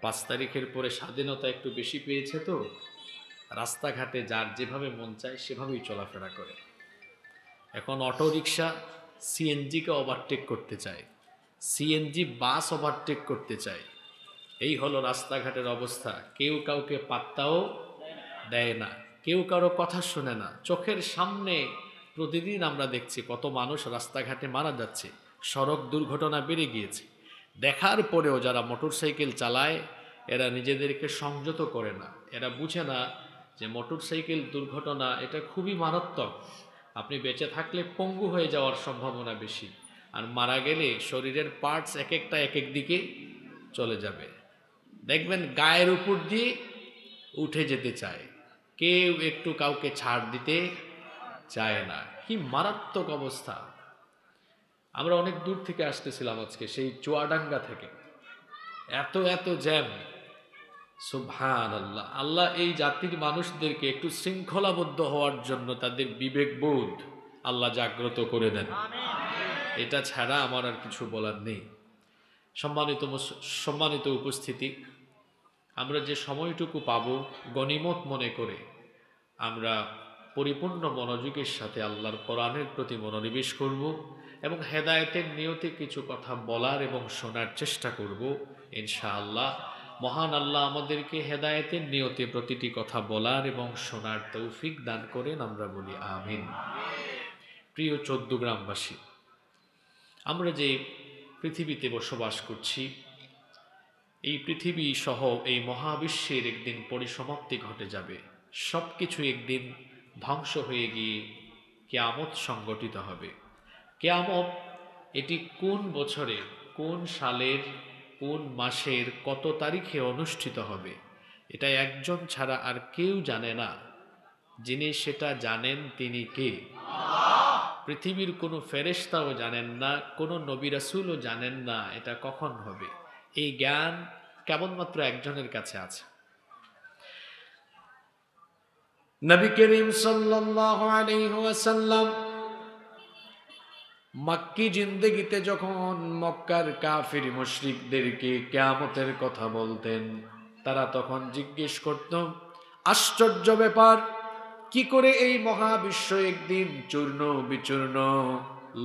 5 তারিখের পরে স্বাধীনতা একটু বেশি পেয়েছে, তো রাস্তাঘাটে যার যেভাবে মন চায় সেভাবেই চলাফেরা করে। এখন অটো রিক্সা সিএনজিকে ওভারটেক করতে চায়, সিএনজি বাস ওভারটেক করতে চায়। এই হলো রাস্তাঘাটের অবস্থা। কেউ কাউকে পাত্তাও দেয় না, কেউ কারো কথা শুনে না। চোখের সামনে প্রতিদিন আমরা দেখছি কত মানুষ রাস্তাঘাটে মারা যাচ্ছে, সড়ক দুর্ঘটনা বেড়ে গিয়েছে। দেখার পরেও যারা মোটরসাইকেল চালায় এরা নিজেদেরকে সংযত করে না। এরা বুঝে না যে মোটরসাইকেল দুর্ঘটনা এটা খুবই মারাত্মক। আপনি বেঁচে থাকলে পঙ্গু হয়ে যাওয়ার সম্ভাবনা বেশি, আর মারা গেলে শরীরের পার্টস এক একটা এক এক দিকে চলে যাবে। দেখবেন গায়ের উপর দিয়ে উঠে যেতে চায়, কেউ একটু কাউকে ছাড় দিতে চায় না। কি মারাত্মক অবস্থা! আমরা অনেক দূর থেকে আসতেছিলাম আজকে, সেই চুয়াডাঙ্গা থেকে। এত এত জ্যাম! সুবহানাল্লাহ। আল্লাহ এই জাতির মানুষদেরকে একটু শৃঙ্খলাবদ্ধ হওয়ার জন্য তাদের বিবেকবোধ আল্লাহ জাগ্রত করে দেন। এটা ছাড়া আমার আর কিছু বলার নেই। সম্মানিত উপস্থিতি, আমরা যে সময়টুকু পাব গনিমত মনে করে আমরা পরিপূর্ণ মনোযোগের সাথে আল্লাহর কোরআনের প্রতি মনোনিবেশ করব এবং হেদায়েতের নিয়তে কিছু কথা বলার এবং শোনার চেষ্টা করব। ইনশাআল্লাহ মহান আল্লাহ আমাদেরকে হেদায়েতের নিয়তে প্রতিটি কথা বলার এবং শোনার তৌফিক দান করেন, আমরা বলি আমিন। প্রিয় চৌদ্দগ্রামবাসী, আমরা যে পৃথিবীতে বসবাস করছি, এই পৃথিবী সহ এই মহাবিশ্বের একদিন পরিসমাপ্তি ঘটে যাবে। সব কিছু একদিন ধ্বংস হয়ে গিয়ে কিয়ামত সংগঠিত হবে। কিয়ামত এটি কোন বছরে, কোন সালের, কোন মাসের কত তারিখে অনুষ্ঠিত হবে এটা একজন ছাড়া আর কেউ জানে না। যিনি সেটা জানেন তিনি কে? পৃথিবীর কোনো ফেরেশতাও জানেন না, কোনো নবী রাসূলও জানেন না এটা কখন হবে। এই জ্ঞান কেবলমাত্র একজনের কাছে আছে। নবী করিম সাল্লাল্লাহু আলাইহি ওয়াসাল্লাম মক্কি জিন্দেগিতে যখন মক্কার কাফির মুশরিকদেরকে কিয়ামতের কথা বলতেন, তারা তখন জিজ্ঞেস করত, আশ্চর্য ব্যাপার, কি করে এই মহাবিশ্ব একদিন চূর্ণ বিচূর্ণ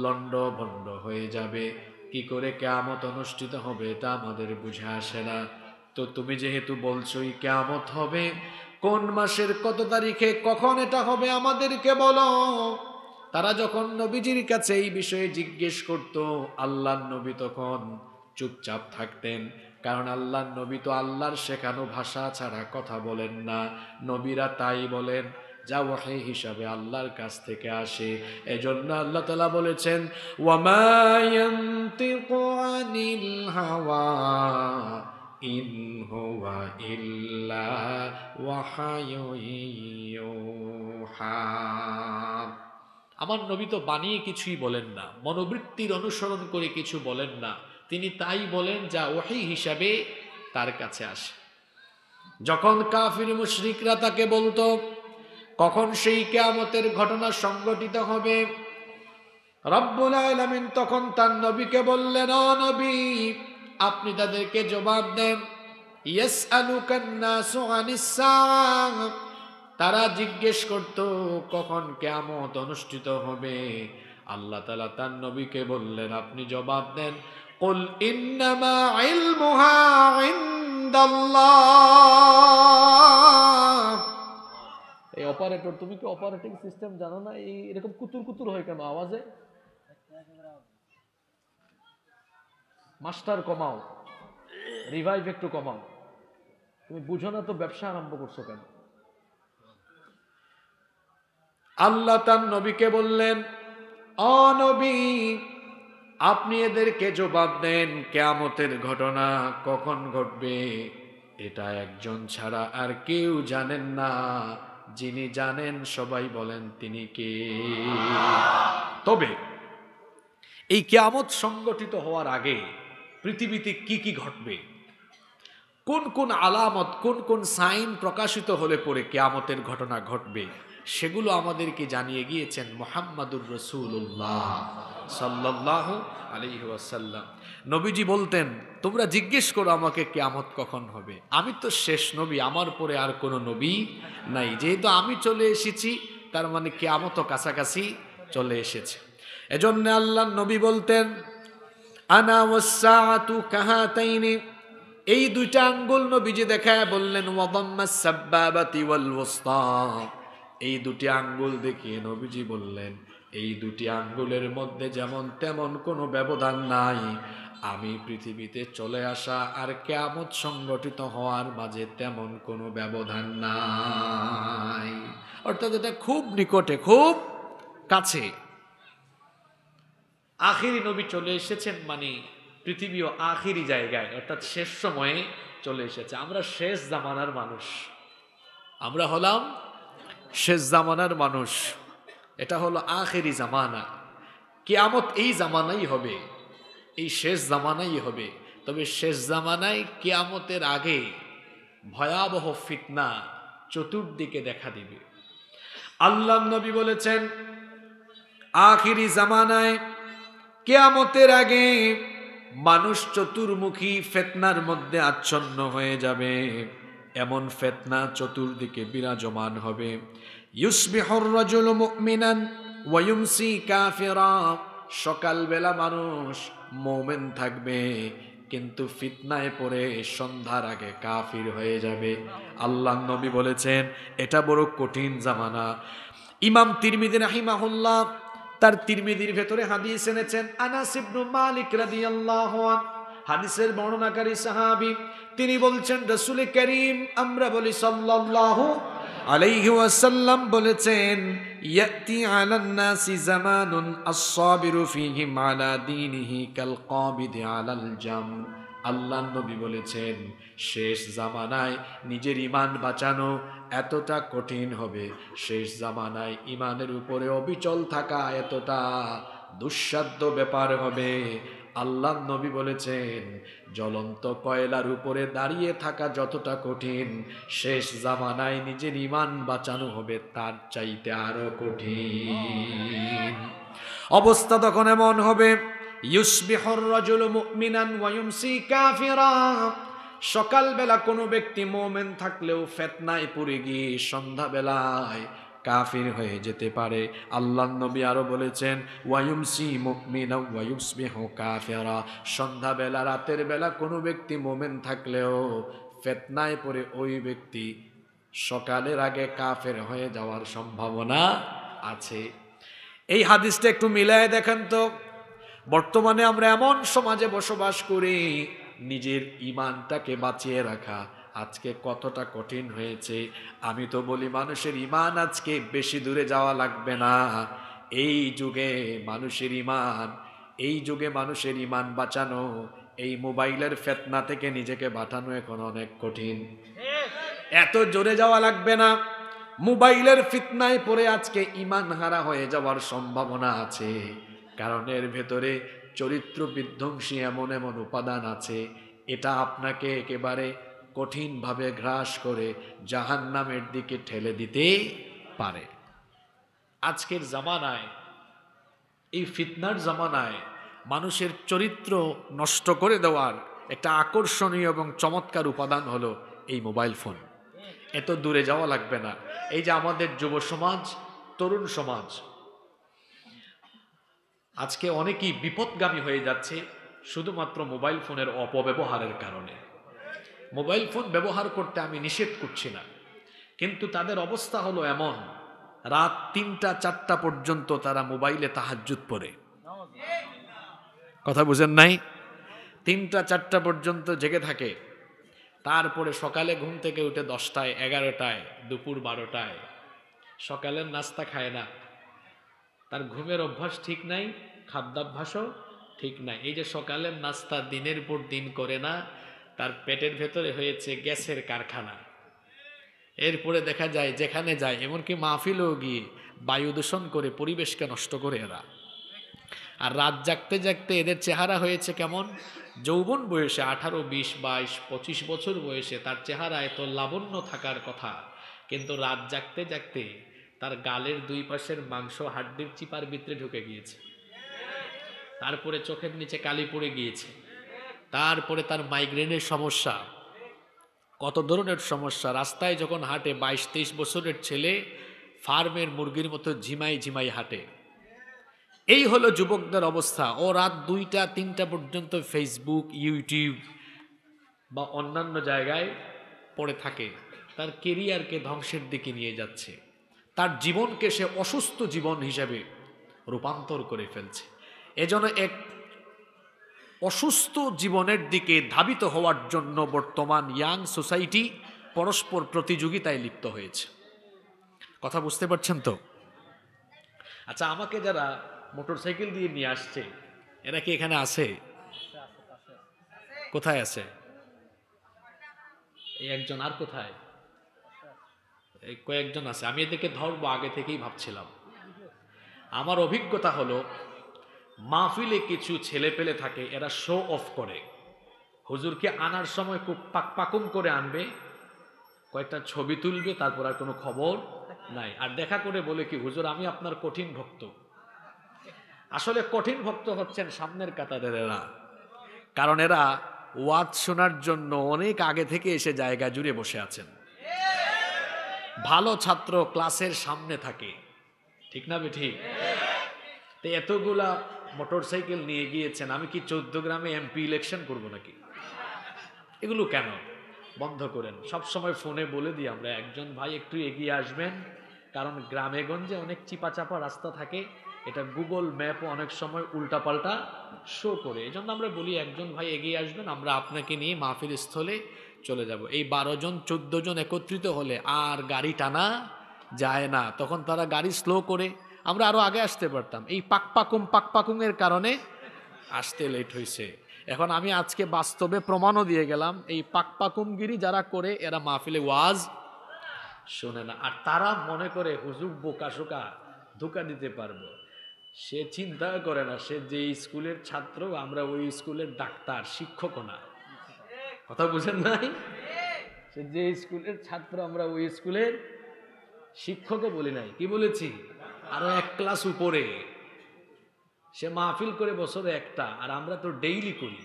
লণ্ডভণ্ড হয়ে যাবে, কি করে কিয়ামত অনুষ্ঠিত হবে এটা আমাদের বুঝে আসে না। তো তুমি যেহেতু বলছোই কিয়ামত হবে, কোন মাসের কত তারিখে কখন এটা হবে আমাদেরকে বলো। তারা যখন নবীজির কাছে এই বিষয়ে জিজ্ঞেস করত, আল্লাহর নবী তখন চুপচাপ থাকতেন। কারণ আল্লাহর নবী তো আল্লাহর শেখানো ভাষা ছাড়া কথা বলেন না। নবীরা তাই বলেন যা ওয়াহী হিসাবে আল্লাহর কাছ থেকে আসে। এজন্য আল্লাহ তাআলা বলেছেন, ওয়ামা ইয়ানতিকু আনিল হাওয়া ইন হুয়া ইল্লা ওয়াহায়ুন ইউহা। আমার নবী তো বানিয়ে কিছুই বলেন না, মনোবৃত্তির অনুসরণ করে কিছু বলেন না। তিনি তাই বলেন যা ওহী হিসাবে তার কাছে আসে। যখন কাফির মুশরিকরা তাকে বলতো কখন সেই কিয়ামতের ঘটনা সংঘটিত হবে, রব্বুল আলামিন তখন তার নবীকে বললেন, ও নবী আপনি তাদেরকে জবাব দেন, ইয়াসআলুকান নাসু আনিস সাআহ, তারা জিজ্ঞেস করত কখন কিয়ামত অনুষ্ঠিত হবে। আল্লাহ তাআলা তার নবীকে বললেন আপনি জবাব দেন, কুল ইন্নামা ইলমুহা ইনদাল্লাহ। এই অপারেটর, তুমি কি অপারেটিং সিস্টেম জানো না? এই এরকম কুতুর কুতুর হয় কেন আওয়াজে? মাস্টার কমাও, রিভাইভ একটু কমাও। তুমি বুঝো না তো ব্যবসা আরম্ভ করছো কেন? আল্লাহ তার নবীকে বললেন, ও নবী আপনি এদেরকে জবাব দেন কিয়ামতের ঘটনা কখন ঘটবে এটা একজন ছাড়া আর কেউ জানেন না। যিনি জানেন সবাই বলেন তিনি কে? তবে এই কিয়ামত সংগঠিত হওয়ার আগে পৃথিবীতে কি কি ঘটবে, কোন কোন আলামত, কোন কোন সাইন প্রকাশিত হলে পরে কিয়ামতের ঘটনা ঘটবে, সেগুলো আমাদেরকে জানিয়ে গিয়েছেন মুহাম্মাদুর রাসূলুল্লাহ সাল্লাল্লাহু আলাইহি ওয়াসাল্লাম। নবীজি বলতেন, তোমরা জিজ্ঞেস করো আমাকে কিয়ামত কখন হবে, আমি তো শেষ নবী, আমার পরে আর কোনো নবী নাই। যেহেতু আমি চলে এসেছি, তার মানে কিয়ামতও কাছাকাছি চলে এসেছে। এজন্য আল্লাহর নবী বলতেন, আনা ওয়াসসাআতু কাহাতাইনি, এই দুইটা আঙ্গুল নবীজি দেখায় বললেন, ওয়াদাম্মাস সাব্বাবাতি ওয়াল ওয়াসতা, এই দুটি আঙ্গুল দেখিয়ে নবীজি বললেন, এই দুটি আঙ্গুলের মধ্যে যেমন তেমন কোনো ব্যবধান নাই, আমি পৃথিবীতে চলে আসা আর কিয়ামত সংগঠিত হওয়ার মাঝে তেমন কোনো ব্যবধান নাই। অর্থাৎ এটা খুব নিকটে, খুব কাছে। আখিরি নবী চলে এসেছেন, মানে পৃথিবীও আখিরি জায়গায়, অর্থাৎ শেষ সময়ে চলে এসেছে। আমরা শেষ জামানার মানুষ, আমরা হলাম শেষ জামানার মানুষ। এটা হলো আখিরি জামানা। কিয়ামত এই জামানাই হবে, এই শেষ জামানাই হবে। তবে শেষ জামানায় কিয়ামতের আগে ভয়াবহ ফিতনা চতুর্দিকে দেখা দিবে। আল্লাহ নবী বলেছেন, আখিরি জামানায় কিয়ামতের আগে মানুষ চতুর্মুখী ফিতনার মধ্যে আচ্ছন্ন হয়ে যাবে। এমন ফিতনা চতুর্দিকে বিরাজমান হবে। ইউসবিহুর রাজুলু মুমিনান ওয়া ইউমসি কাফিরা, সকালবেলা মানুষ মুমিন থাকবে, কিন্তু ফিতনায় পড়ে সন্ধ্যার আগে কাফির হয়ে যাবে। আল্লাহ নবী বলেছেন, এটা বড় কঠিন জামানা। ইমাম তিরমিজি রাহিমাহুল্লাহ তার তিরমিজির ভেতরে হাদিস এনেছেন, আনাস ইবনে মালিক রাদিয়াল্লাহু আনহু, হাদিসের বর্ণনাকারী সাহাবী, তিনি বলছেন, রাসূল করিম, আমরা বলি সাল্লাল্লাহু আলাইহি ওয়াসাল্লাম বলেছেন, ইয়াতি আলান নাসি জামানুন আস-সাবিরু ফীহি আলা দীনিহি কাল কাবিদি আলাল জাম। আল্লাহর নবী বলেছেন, শেষ জামানায় নিজের ঈমান বাঁচানো এতটা কঠিন হবে, শেষ জামানায় ঈমানের উপরে অবিচল থাকা এতটা দুঃসাধ্য ব্যাপার হবে। আল্লাহর নবী বলেছেন, জ্বলন্ত কয়লার উপরে দাঁড়িয়ে থাকা যতটা কঠিন, শেষ জামানায় নিজের ঈমান বাঁচানো হবে তার চাইতে আরো কঠিন। অবস্থা তখন এমন হবে, ইউসবিহুর রাজুলু মুমিনান ওয়া ইউমসি কাফিরা, সকালবেলা কোনো ব্যক্তি মুমিন থাকলেও ফিতনায় পড়ে গিয়ে সন্ধ্যাবেলায় কাফির হয়ে যেতে পারে। আল্লাহর নবী আরো বলেছেন, ওয়া ইউমসি মুমিনা ওয়া ইউসবিহু কাফিরা, সন্ধ্যাবেলা রাতের বেলা কোনো ব্যক্তি মুমিন থাকলেও ফিতনায় পড়ে ওই ব্যক্তি সকালের আগে কাফের হয়ে যাওয়ার সম্ভাবনা আছে। এই হাদিসটা একটু মিলায় দেখেন তো, বর্তমানে আমরা এমন সমাজে বসবাস করি, নিজের ঈমানটাকে বাঁচিয়ে রাখা আজকে কতটা কঠিন হয়েছে। আমি তো বলি, মানুষের ঈমান আজকে বেশি দূরে যাওয়া লাগবে না। এই যুগে মানুষের ঈমান বাঁচানো, এই মোবাইলের ফিতনা থেকে নিজেকে বাঁচানো এখন অনেক কঠিন। এত জোরে যাওয়া লাগবে না। মোবাইলের ফিতনায় পড়ে আজকে ঈমান হারা হয়ে যাওয়ার সম্ভাবনা আছে, কারণ এর ভেতরে চরিত্র বিধ্বংসী এমন এমন উপাদান আছে, এটা আপনাকে একেবারে কঠিনভাবে গ্রাস করে জাহান্নামের দিকে ঠেলে দিতে পারে। আজকের জামানায়, এই ফিতনার জামানায়, মানুষের চরিত্র নষ্ট করে দেওয়ার একটা আকর্ষণীয় এবং চমৎকার উপাদান হলো এই মোবাইল ফোন। এত দূরে যাওয়া লাগবে না। এই যে আমাদের যুব সমাজ, তরুণ সমাজ, আজকে অনেকেই বিপদগামী হয়ে যাচ্ছে শুধুমাত্র মোবাইল ফোনের অপব্যবহারের কারণে। মোবাইল ফোন ব্যবহার করতে আমি নিষেধ করছি না, কিন্তু তাদের অবস্থা হলো এমন, রাত ৩টা-৪টা পর্যন্ত তারা মোবাইলে তাহাজ্জুদ পড়ে। কথা বুঝেন নাই? ৩টা-৪টা পর্যন্ত জেগে থাকে, তারপরে সকালে ঘুম থেকে উঠে 10টায়, 11টায়, দুপুর 12টায় সকালের নাস্তা খায় না। তার ঘুমের অভ্যাস ঠিক নাই, খাদ্যাভ্যাসও ঠিক নাই। এই যে সকালের নাস্তা দিনের পর দিন করে না, তার পেটের ভেতরে হয়েছে গ্যাসের কারখানা। এরপরে দেখা যায় যেখানে যায়, এমনকি মাহফিলেও গিয়ে বায়ু দূষণ করে পরিবেশকে নষ্ট করে এরা। আর রাত জাগতে জাগতে এদের চেহারা হয়েছে কেমন, যৌবন বয়সে 18, 20, 22, 25 বছর বয়সে তার চেহারা এত লাবণ্য থাকার কথা, কিন্তু রাত জাগতে জাগতে তার গালের দুই পাশের মাংস হাড্ডির চিপার ভিতরে ঢুকে গিয়েছে, তারপরে চোখের নিচে কালি পড়ে গিয়েছে, তারপরে তার মাইগ্রেনের সমস্যা, কত ধরনের সমস্যা। রাস্তায় যখন হাঁটে 22-23 বছরের ছেলে ফার্মের মুরগির মতো ঝিমাই ঝিমাই হাঁটে। এই হলো যুবকদের অবস্থা। ও রাত 2টা-3টা পর্যন্ত ফেসবুক, ইউটিউব বা অন্যান্য জায়গায় পড়ে থাকে, তার কেরিয়ারকে ধ্বংসের দিকে নিয়ে যাচ্ছে, তার জীবনকে সে অসুস্থ জীবন হিসেবে রূপান্তর করে ফেলছে। এজন্য এক অসুস্থ জীবনের দিকে ধাবিত হওয়ার জন্য বর্তমান ইয়াং সোসাইটি পরস্পর প্রতিযোগিতায় লিপ্ত হয়েছে। কথা বুঝতে পারছেন তো? আচ্ছা, আমাকে যারা মোটরসাইকেল দিয়ে নিয়ে আসছে এরা কি এখানে আছে? কোথায় আছে? এই একজন, আর কোথায়? এই কয়েকজন আছে। আমি এদেরকে ধরবো আগে থেকেই ভাবছিলাম। আমার অভিজ্ঞতা হলো, মাহফিলে কিছু ছেলে পেলে থাকে, এরা শো অফ করে। হুজুরকে আনার সময় খুব পাকুম করে আনবে, কয়েকটা ছবি তুলবে, তারপর আর কোনো খবর নাই। আর দেখা করে বলে কি, হুজুর আমি আপনার কঠিন ভক্ত। আসলে কঠিন ভক্ত হচ্ছেন সামনের কাতারের এরা, কারণ এরা ওয়াজ শোনার জন্য অনেক আগে থেকে এসে জায়গা জুড়ে বসে আছেন। ভালো ছাত্র ক্লাসের সামনে থাকে, ঠিক না বেঠিক? তো এতগুলা মোটরসাইকেল নিয়ে গিয়েছেন, আমি কি 14 গ্রামে এমপি ইলেকশন করব নাকি? এগুলো কেন? বন্ধ করেন। সব সময় ফোনে বলে দিই আমরা, একজন ভাই একটু এগিয়ে আসবেন, কারণ গ্রামে গঞ্জে অনেক চিপাচাপা রাস্তা থাকে, এটা গুগল ম্যাপও অনেক সময় উল্টাপাল্টা শো করে। এই জন্য আমরা বলি একজন ভাই এগিয়ে আসবেন, আমরা আপনাকে নিয়ে মাহফিল স্থলে চলে যাব। এই 12 জন 14 জন একত্রিত হলে আর গাড়ি টানা যায় না, তখন তারা গাড়ি স্লো করে, আমরা আরো আগে আসতে পারতাম। এই পাকপাকুমের কারণে আসতে লেট হয়েছে। এখন আমি আজকে বাস্তবে প্রমাণও দিয়ে গেলাম, এই পাকপাকুমগিরি যারা করে এরা মাহফিলে ওয়াজ শোনে না। আর তারা মনে করে হুজুর বোকা শোকা, ধোকা দিতে পারবো। সে চিন্তা করে না, সে যে স্কুলের ছাত্র আমরা ওই স্কুলের ডাক্তার, শিক্ষকও না। কথা বুঝেন নাই? সে যে স্কুলের ছাত্র আমরা ওই স্কুলের শিক্ষকও বলি নাই। কি বলেছি? আরো এক ক্লাস উপরে। সে মাহফিল করে বছরে একটা, আর আমরা তো ডেইলি করি।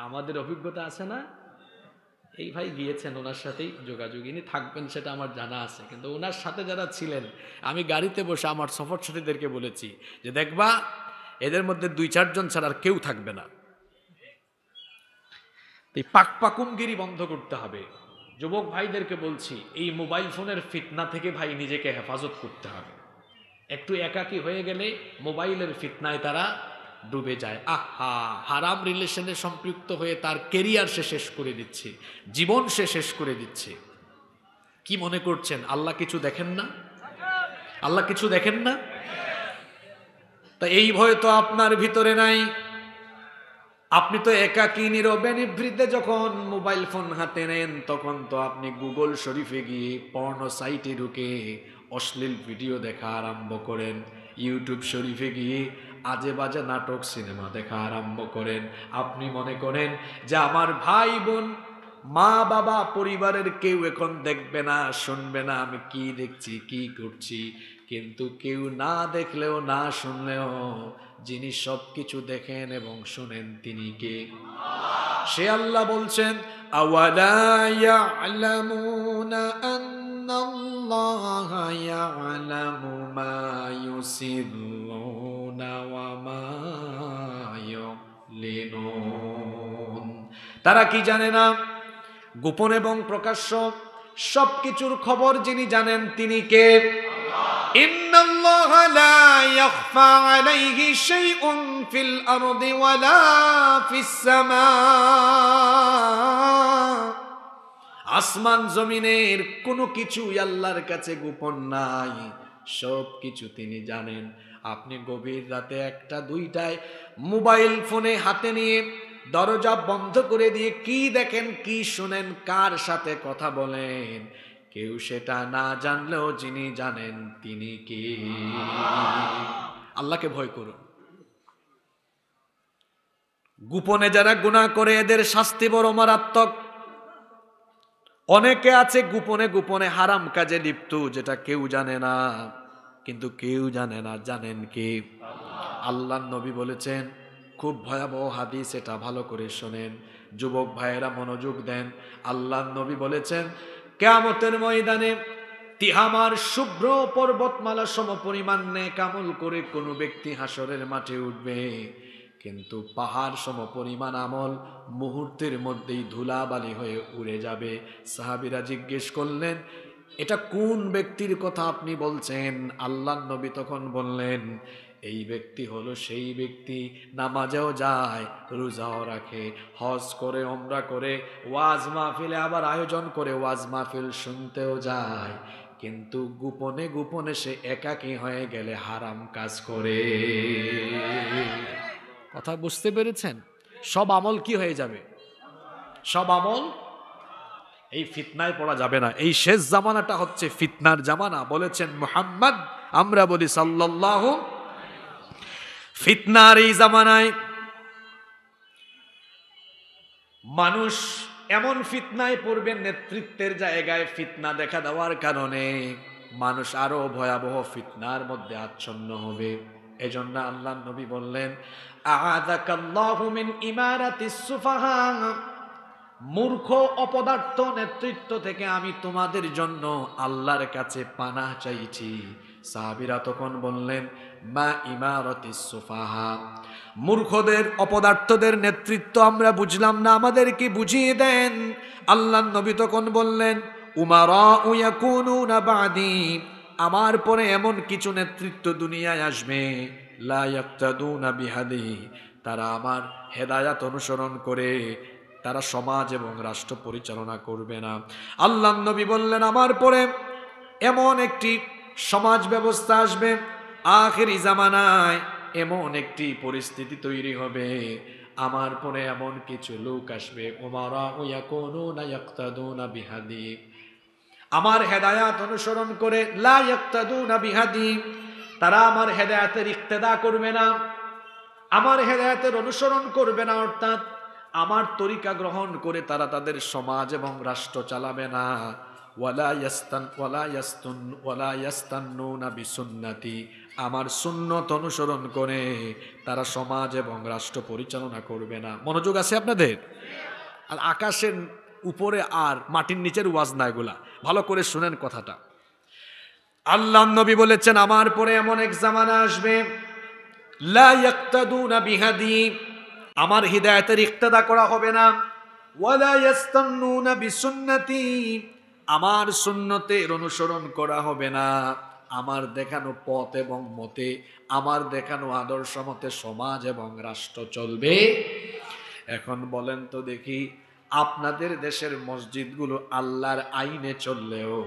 আমাদের অভিজ্ঞতা আছে না? এই ভাই গিয়েছেন, ওনার সাথেই যোগাযোগ, ইনি থাকবেন সেটা আমার জানা আছে। কিন্তু ওনার সাথে যারা ছিলেন, আমি গাড়িতে বসে আমার সফর সাথীদেরকে বলেছি যে দেখবা এদের মধ্যে 2-4 জন ছাড়া আর কেউ থাকবে না। এই পাকপাকুমগিরি বন্ধ করতে হবে। যুবক ভাইদেরকে বলছি, এই মোবাইল ফোনের ফিতনা থেকে ভাই নিজেকে হেফাজত করতে হবে। একটু একাকী হয়ে গেলে মোবাইলের ফিতনায় তারা ডুবে যায়। আহা, হারাম রিলেশনে সম্পৃক্ত হয়ে তার কেরিয়ার সে শেষ করে দিচ্ছে, জীবন সে শেষ করে দিচ্ছে। কি মনে করছেন আল্লাহ কিছু দেখেন না? আল্লাহ কিছু দেখেন না? তা এই ভয় তো আপনার ভিতরে নাই। আপনি তো একাকী নীরবে নিভৃতে যখন মোবাইল ফোন হাতে নেন, তখন তো আপনি গুগল শরীফে গিয়ে পর্ন সাইটে ঢুকে অশ্লীল ভিডিও দেখা আরম্ভ করেন, ইউটিউব শরীফে গিয়ে আজে বাজে নাটক সিনেমা দেখা আরম্ভ করেন। আপনি মনে করেন যে আমার ভাই বোন, মা বাবা, পরিবারের কেউ এখন দেখবে না, শুনবে না আমি কি দেখছি, কি করছি। কিন্তু কেউ না দেখলেও না শুনলেও যিনি সবকিছু দেখেন এবং শুনেন তিনি কে? সে আল্লাহ বলছেন, আওয়ালা ইয়ালামুনা আন্নাল্লাহা ইয়ালামু মা ইউসিররুনা ওয়া মা ইউলিনুন। তারা কি জানে না গোপন এবং প্রকাশ্য সবকিছুর খবর যিনি জানেন তিনি কে? ইন্নাল্লাহা লা ইয়াখফা আলাইহি শাইউন ফিল আরদি ওয়ালা ফিস সামা। আসমান জমিনের কোনো কিছুই আল্লাহর কাছে গোপন নাই, সব কিছু তিনি জানেন। আপনি গভীর রাতে 1টা-2টায় মোবাইল ফোনে হাতে নিয়ে দরজা বন্ধ করে দিয়ে কি দেখেন, কি শুনেন, কার সাথে কথা বলেন, কেউ সেটা না জানলেও যিনি জানেন তিনি কে? আল্লাহকে ভয় করুন। গোপনে যারা গুনাহ করে এদের শাস্তি বড় মারাত্মক। অনেকে আছে গোপনে গোপনে হারাম কাজে লিপ্ত, যেটা কেউ জানে না, কিন্তু কেউ জানে না জানেন কে? আল্লাহর নবী বলেছেন, খুব ভয়াবহ হাদিস, এটা ভালো করে শোনেন, যুবক ভাইয়েরা মনোযোগ দেন। আল্লাহর নবী বলেছেন, কিয়ামতের ময়দানে তিহামার শুভ্র পর্বতমালা সমপরিমাণ নেক আমল করে কোনো ব্যক্তি হাসরের মাঠে উঠবে, কিন্তু পাহাড় সমপরিমাণ আমল মুহূর্তের মধ্যেই ধুলাবালি হয়ে উড়ে যাবে। সাহাবীরা জিজ্ঞেস করলেন, এটা কোন ব্যক্তির কথা আপনি বলছেন? আল্লাহর নবী তখন বললেন, এই ব্যক্তি হলো সেই ব্যক্তি নামাজেও যায়, রোজাও রাখে, হজ করে, ওমরা করে, ওয়াজ মাহফিলে আবার আয়োজন করে ওয়াজ মাহফিল শুনতেও যায়, কিন্তু গোপনে গোপনে সে একাকী হয়ে গেলে হারাম কাজ করে। কথা বুঝতে পেরেছেন? সব আমল কি হয়ে যাবে? সব আমল এই ফিতনায় পড়া যাবে না। এই শেষ জামানাটা হচ্ছে ফিতনার জামানা। বলেছেন মুহাম্মদ, আমরা বলি সাল্লাল্লাহু। ফিতনার এই জামানায় মানুষ এমন ফিতনায় পড়বে, নেতৃত্বের জায়গায় ফিতনা দেখা দেওয়ার কারণে মানুষ আরো ভয়াবহ ফিতনার মধ্যে আচ্ছন্ন হবে। এজন্য আল্লাহর নবী বললেন, আ'আযাকাল্লাহু মিন ইমারাতিস সুফাহা, মূর্খ অপদার্থ নেতৃত্ব থেকে আমি তোমাদের জন্য আল্লাহর কাছে পানাহ চাইছি। সাহাবীরা তখন বললেন, মা ইমারাতিস সুফাহা, মূর্খদের অপদার্থদের নেতৃত্ব আমরা বুঝলাম না, আমাদেরকে বুঝিয়ে দেন। আল্লাহর নবী তখন বললেন, উমারা ইয়াকুনুনা বাদি, আমার পরে এমন কিছু নেতৃত্ব দুনিয়ায় আসবে, লা ইয়াক্তাদুনা বিহাদি, তারা আমার হেদায়াত অনুসরণ করে তারা সমাজ এবং রাষ্ট্র পরিচালনা করবে না। আল্লাহর নবী বললেন, আমার পরে এমন একটি সমাজ ব্যবস্থা আসবে, আখিরি জামানায় এমন একটি পরিস্থিতি তৈরি হবে, আমার পরে এমন কিছু লোক আসবে, উমারা ইয়াকুনুনা ইয়াক্তাদুনা বিহাদি, আমার হেদায়াত অনুসরণ করে, লা ইয়াক্তাদুনা বিহাদি, তারা আমার হেদায়াতের ইক্তেদা করবে না, আমার হেদায়াতের অনুসরণ করবে না, অর্থাৎ আমার তরিকা গ্রহণ করে তারা তাদের সমাজ এবং রাষ্ট্র চালাবে না। ওয়ালা ইয়াস্তান্নুনা বিসুন্নতি, আমার সুন্নত অনুসরণ করে তারা সমাজ এবং রাষ্ট্র পরিচালনা করবে না। মনোযোগ আছে আপনাদের? আর আকাশের উপরে আর মাটির নিচের ওয়াজ না, এগুলা ভালো করে শুনেন কথাটা। আল্লাহর নবী বলেছেন, আমার পরে এমন এক জামানা আসবে, লা ইয়াক্তাদুনা বিহাদি, আমার হিদায়াতের ইক্তেদা করা হবে না, ওয়ালা ইয়াস্তান্নুনা বিসুন্নতি, আমার সুন্নতের অনুসরণ করা হবে না, আমার দেখানো পথ এবং মতে, আমার দেখানো আদর্শ মতে সমাজ এবং রাষ্ট্র চলবে। এখন বলেন তো দেখি, আপনাদের দেশের মসজিদগুলো আল্লাহর আইনে চললেও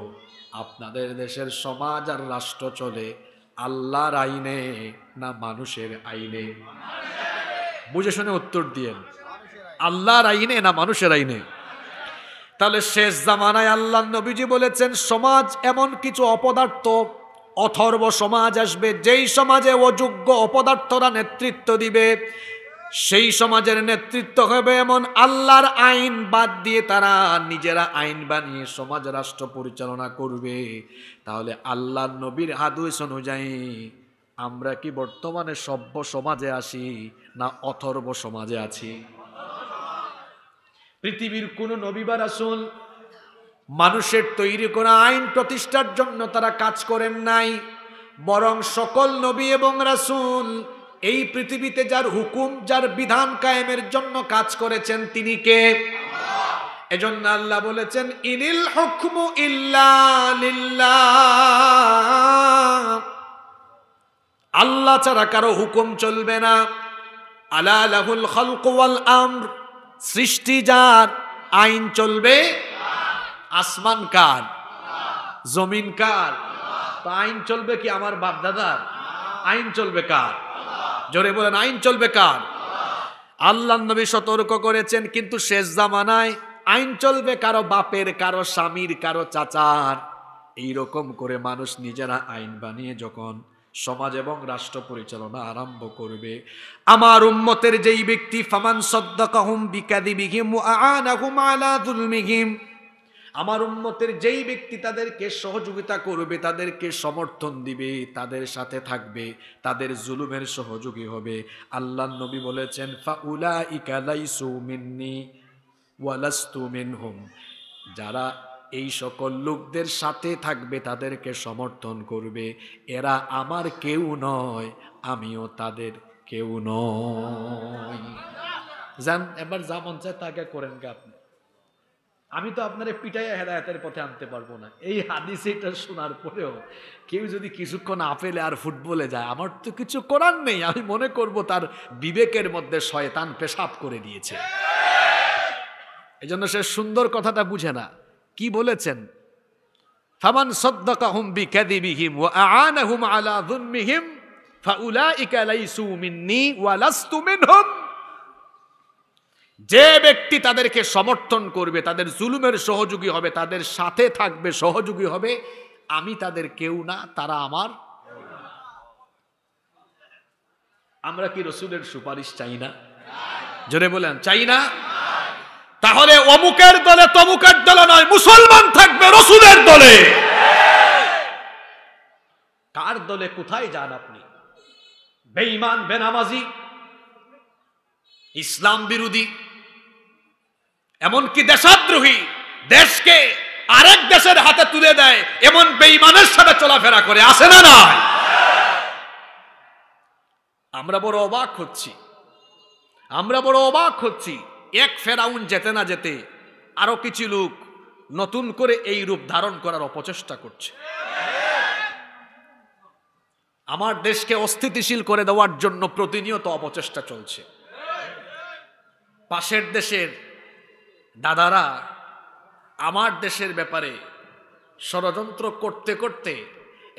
আপনাদের দেশের সমাজ আর রাষ্ট্র চলে আল্লাহর আইনে না মানুষের আইনে? বুঝে শুনে উত্তর দিয়েন, আল্লাহর আইনে না মানুষের আইনে? তাহলে শেষ জামানায় আল্লাহ নবীজি বলেছেন, সমাজ এমন কিছু অপদার্থ অথর্ব সমাজ আসবে, যেই সমাজে অযোগ্য অপদার্থরা নেতৃত্ব দিবে, সেই সমাজের নেতৃত্ব হবে এমন আল্লাহর আইন বাদ দিয়ে তারা নিজেরা আইন বানিয়ে সমাজ রাষ্ট্র পরিচালনা করবে। তাহলে আল্লাহর নবীর হাদিস অনুযায়ী আমরা কি বর্তমানে সভ্য সমাজে আছি না অথর্ব সমাজে আছি? পৃথিবীর কোন নবী বা রাসূল মানুষের তৈরি করা আইন প্রতিষ্ঠার জন্য তারা কাজ করেন নাই, বরং সকল নবী এবং রাসূল এই পৃথিবীতে যার হুকুম, যার বিধান কায়েমের জন্য কাজ করেছেন তিনি কে? এজন্য আল্লাহ বলেছেন, ইনিল হুকমু ইল্লা লিল্লাহ, আল্লাহ ছাড়া কারো হুকুম চলবে না। আলা লাহুল খালকু ওয়াল আমর, সৃষ্টি যার, আইন চলবে। আসমান কার? জমিন কার? তো আইন চলবে কি আমার বাপ দাদার? আইন চলবে কার? জোরে বলেন, আইন চলবে কার? আল্লাহর নবী সতর্ক করেছেন, কিন্তু শেষ জামানায় আইন চলবে কারো বাপের, কারো স্বামীর, কারো চাচার। এইরকম করে মানুষ নিজেরা আইন বানিয়ে যখন সমাজ এবং রাষ্ট্র পরিচালনা আরম্ভ করবে, আমার উম্মতের যেই ব্যক্তি ফামান সাদ্দাকাহুম বিকাযিবিহিম ওয়া আ'আনাহুম আলা যুলমিহিম, আমার উম্মতের যেই ব্যক্তি তাদেরকে সহযোগিতা করবে, তাদেরকে সমর্থন দিবে, তাদের সাথে থাকবে, তাদের জুলুমের সহযোগী হবে, আল্লাহর নবী বলেছেন ফাউলাইকা লাইসু মিন্নি ওয়া লাস্তু মিনহুম, যারা এই সকল লোকদের সাথে থাকবে, তাদেরকে সমর্থন করবে, এরা আমার কেউ নয়, আমিও তাদের কেউ নয়। যান এবার যা মন চায় তাকে করেন কে আপনি, আমি তো আপনার পিটাইয়া হেদায়েতের পথে আনতে পারবো না। এই হাদিস এটা শোনার পরেও কেউ যদি কিছুক্ষণ আপেলে আর ফুটবলে যায়, আমার তো কিছু করার নেই, আমি মনে করব তার বিবেকের মধ্যে শয়তান পেশাব করে দিয়েছে। এই জন্য সে সুন্দর কথাটা বুঝে না। কি বলেছেন? ফামান সাদ্দাকাহুম বিকাযিবিহিম ওয়া আ'আনাহুম আলা যুলমিহিম ফাউলাইকা লাইসু মিন্নি ওয়া লাস্তু মিনহুম, যে ব্যক্তি তাদেরকে সমর্থন করবে, তাদের জুলুমের সহযোগী হবে, তাদের সাথে থাকবে, সহযোগী হবে, আমি তাদের কেউ না, তারা আমার। আমরা কি রসুলের সুপারিশ চাই না? জোরে বলেন চাই না? তাহলে অমুকের দলে তমুকের দলে নয়, মুসলমান থাকবে রসুলের দলে। কার দলে কোথায় যান আপনি? বেঈমান, বেনামাজি, ইসলাম বিরোধী, এমনকি দেশদ্রোহী, দেশকে আরেক দেশের হাতে তুলে দেয় এমন বেঈমানের সাথে চলাফেরা করে, আসে না না? আমরা বড় অবাক হচ্ছি, আমরা বড় অবাক হচ্ছি। এক ফেরাউন যেতে না যেতে আরো কিছু লোক নতুন করে এই রূপ ধারণ করার অপচেষ্টা করছে। আমার দেশকে অস্থিতিশীল করে দেওয়ার জন্য প্রতিনিয়ত অপচেষ্টা চলছে। পাশের দেশের দাদারা আমার দেশের ব্যাপারে ষড়যন্ত্র করতে করতে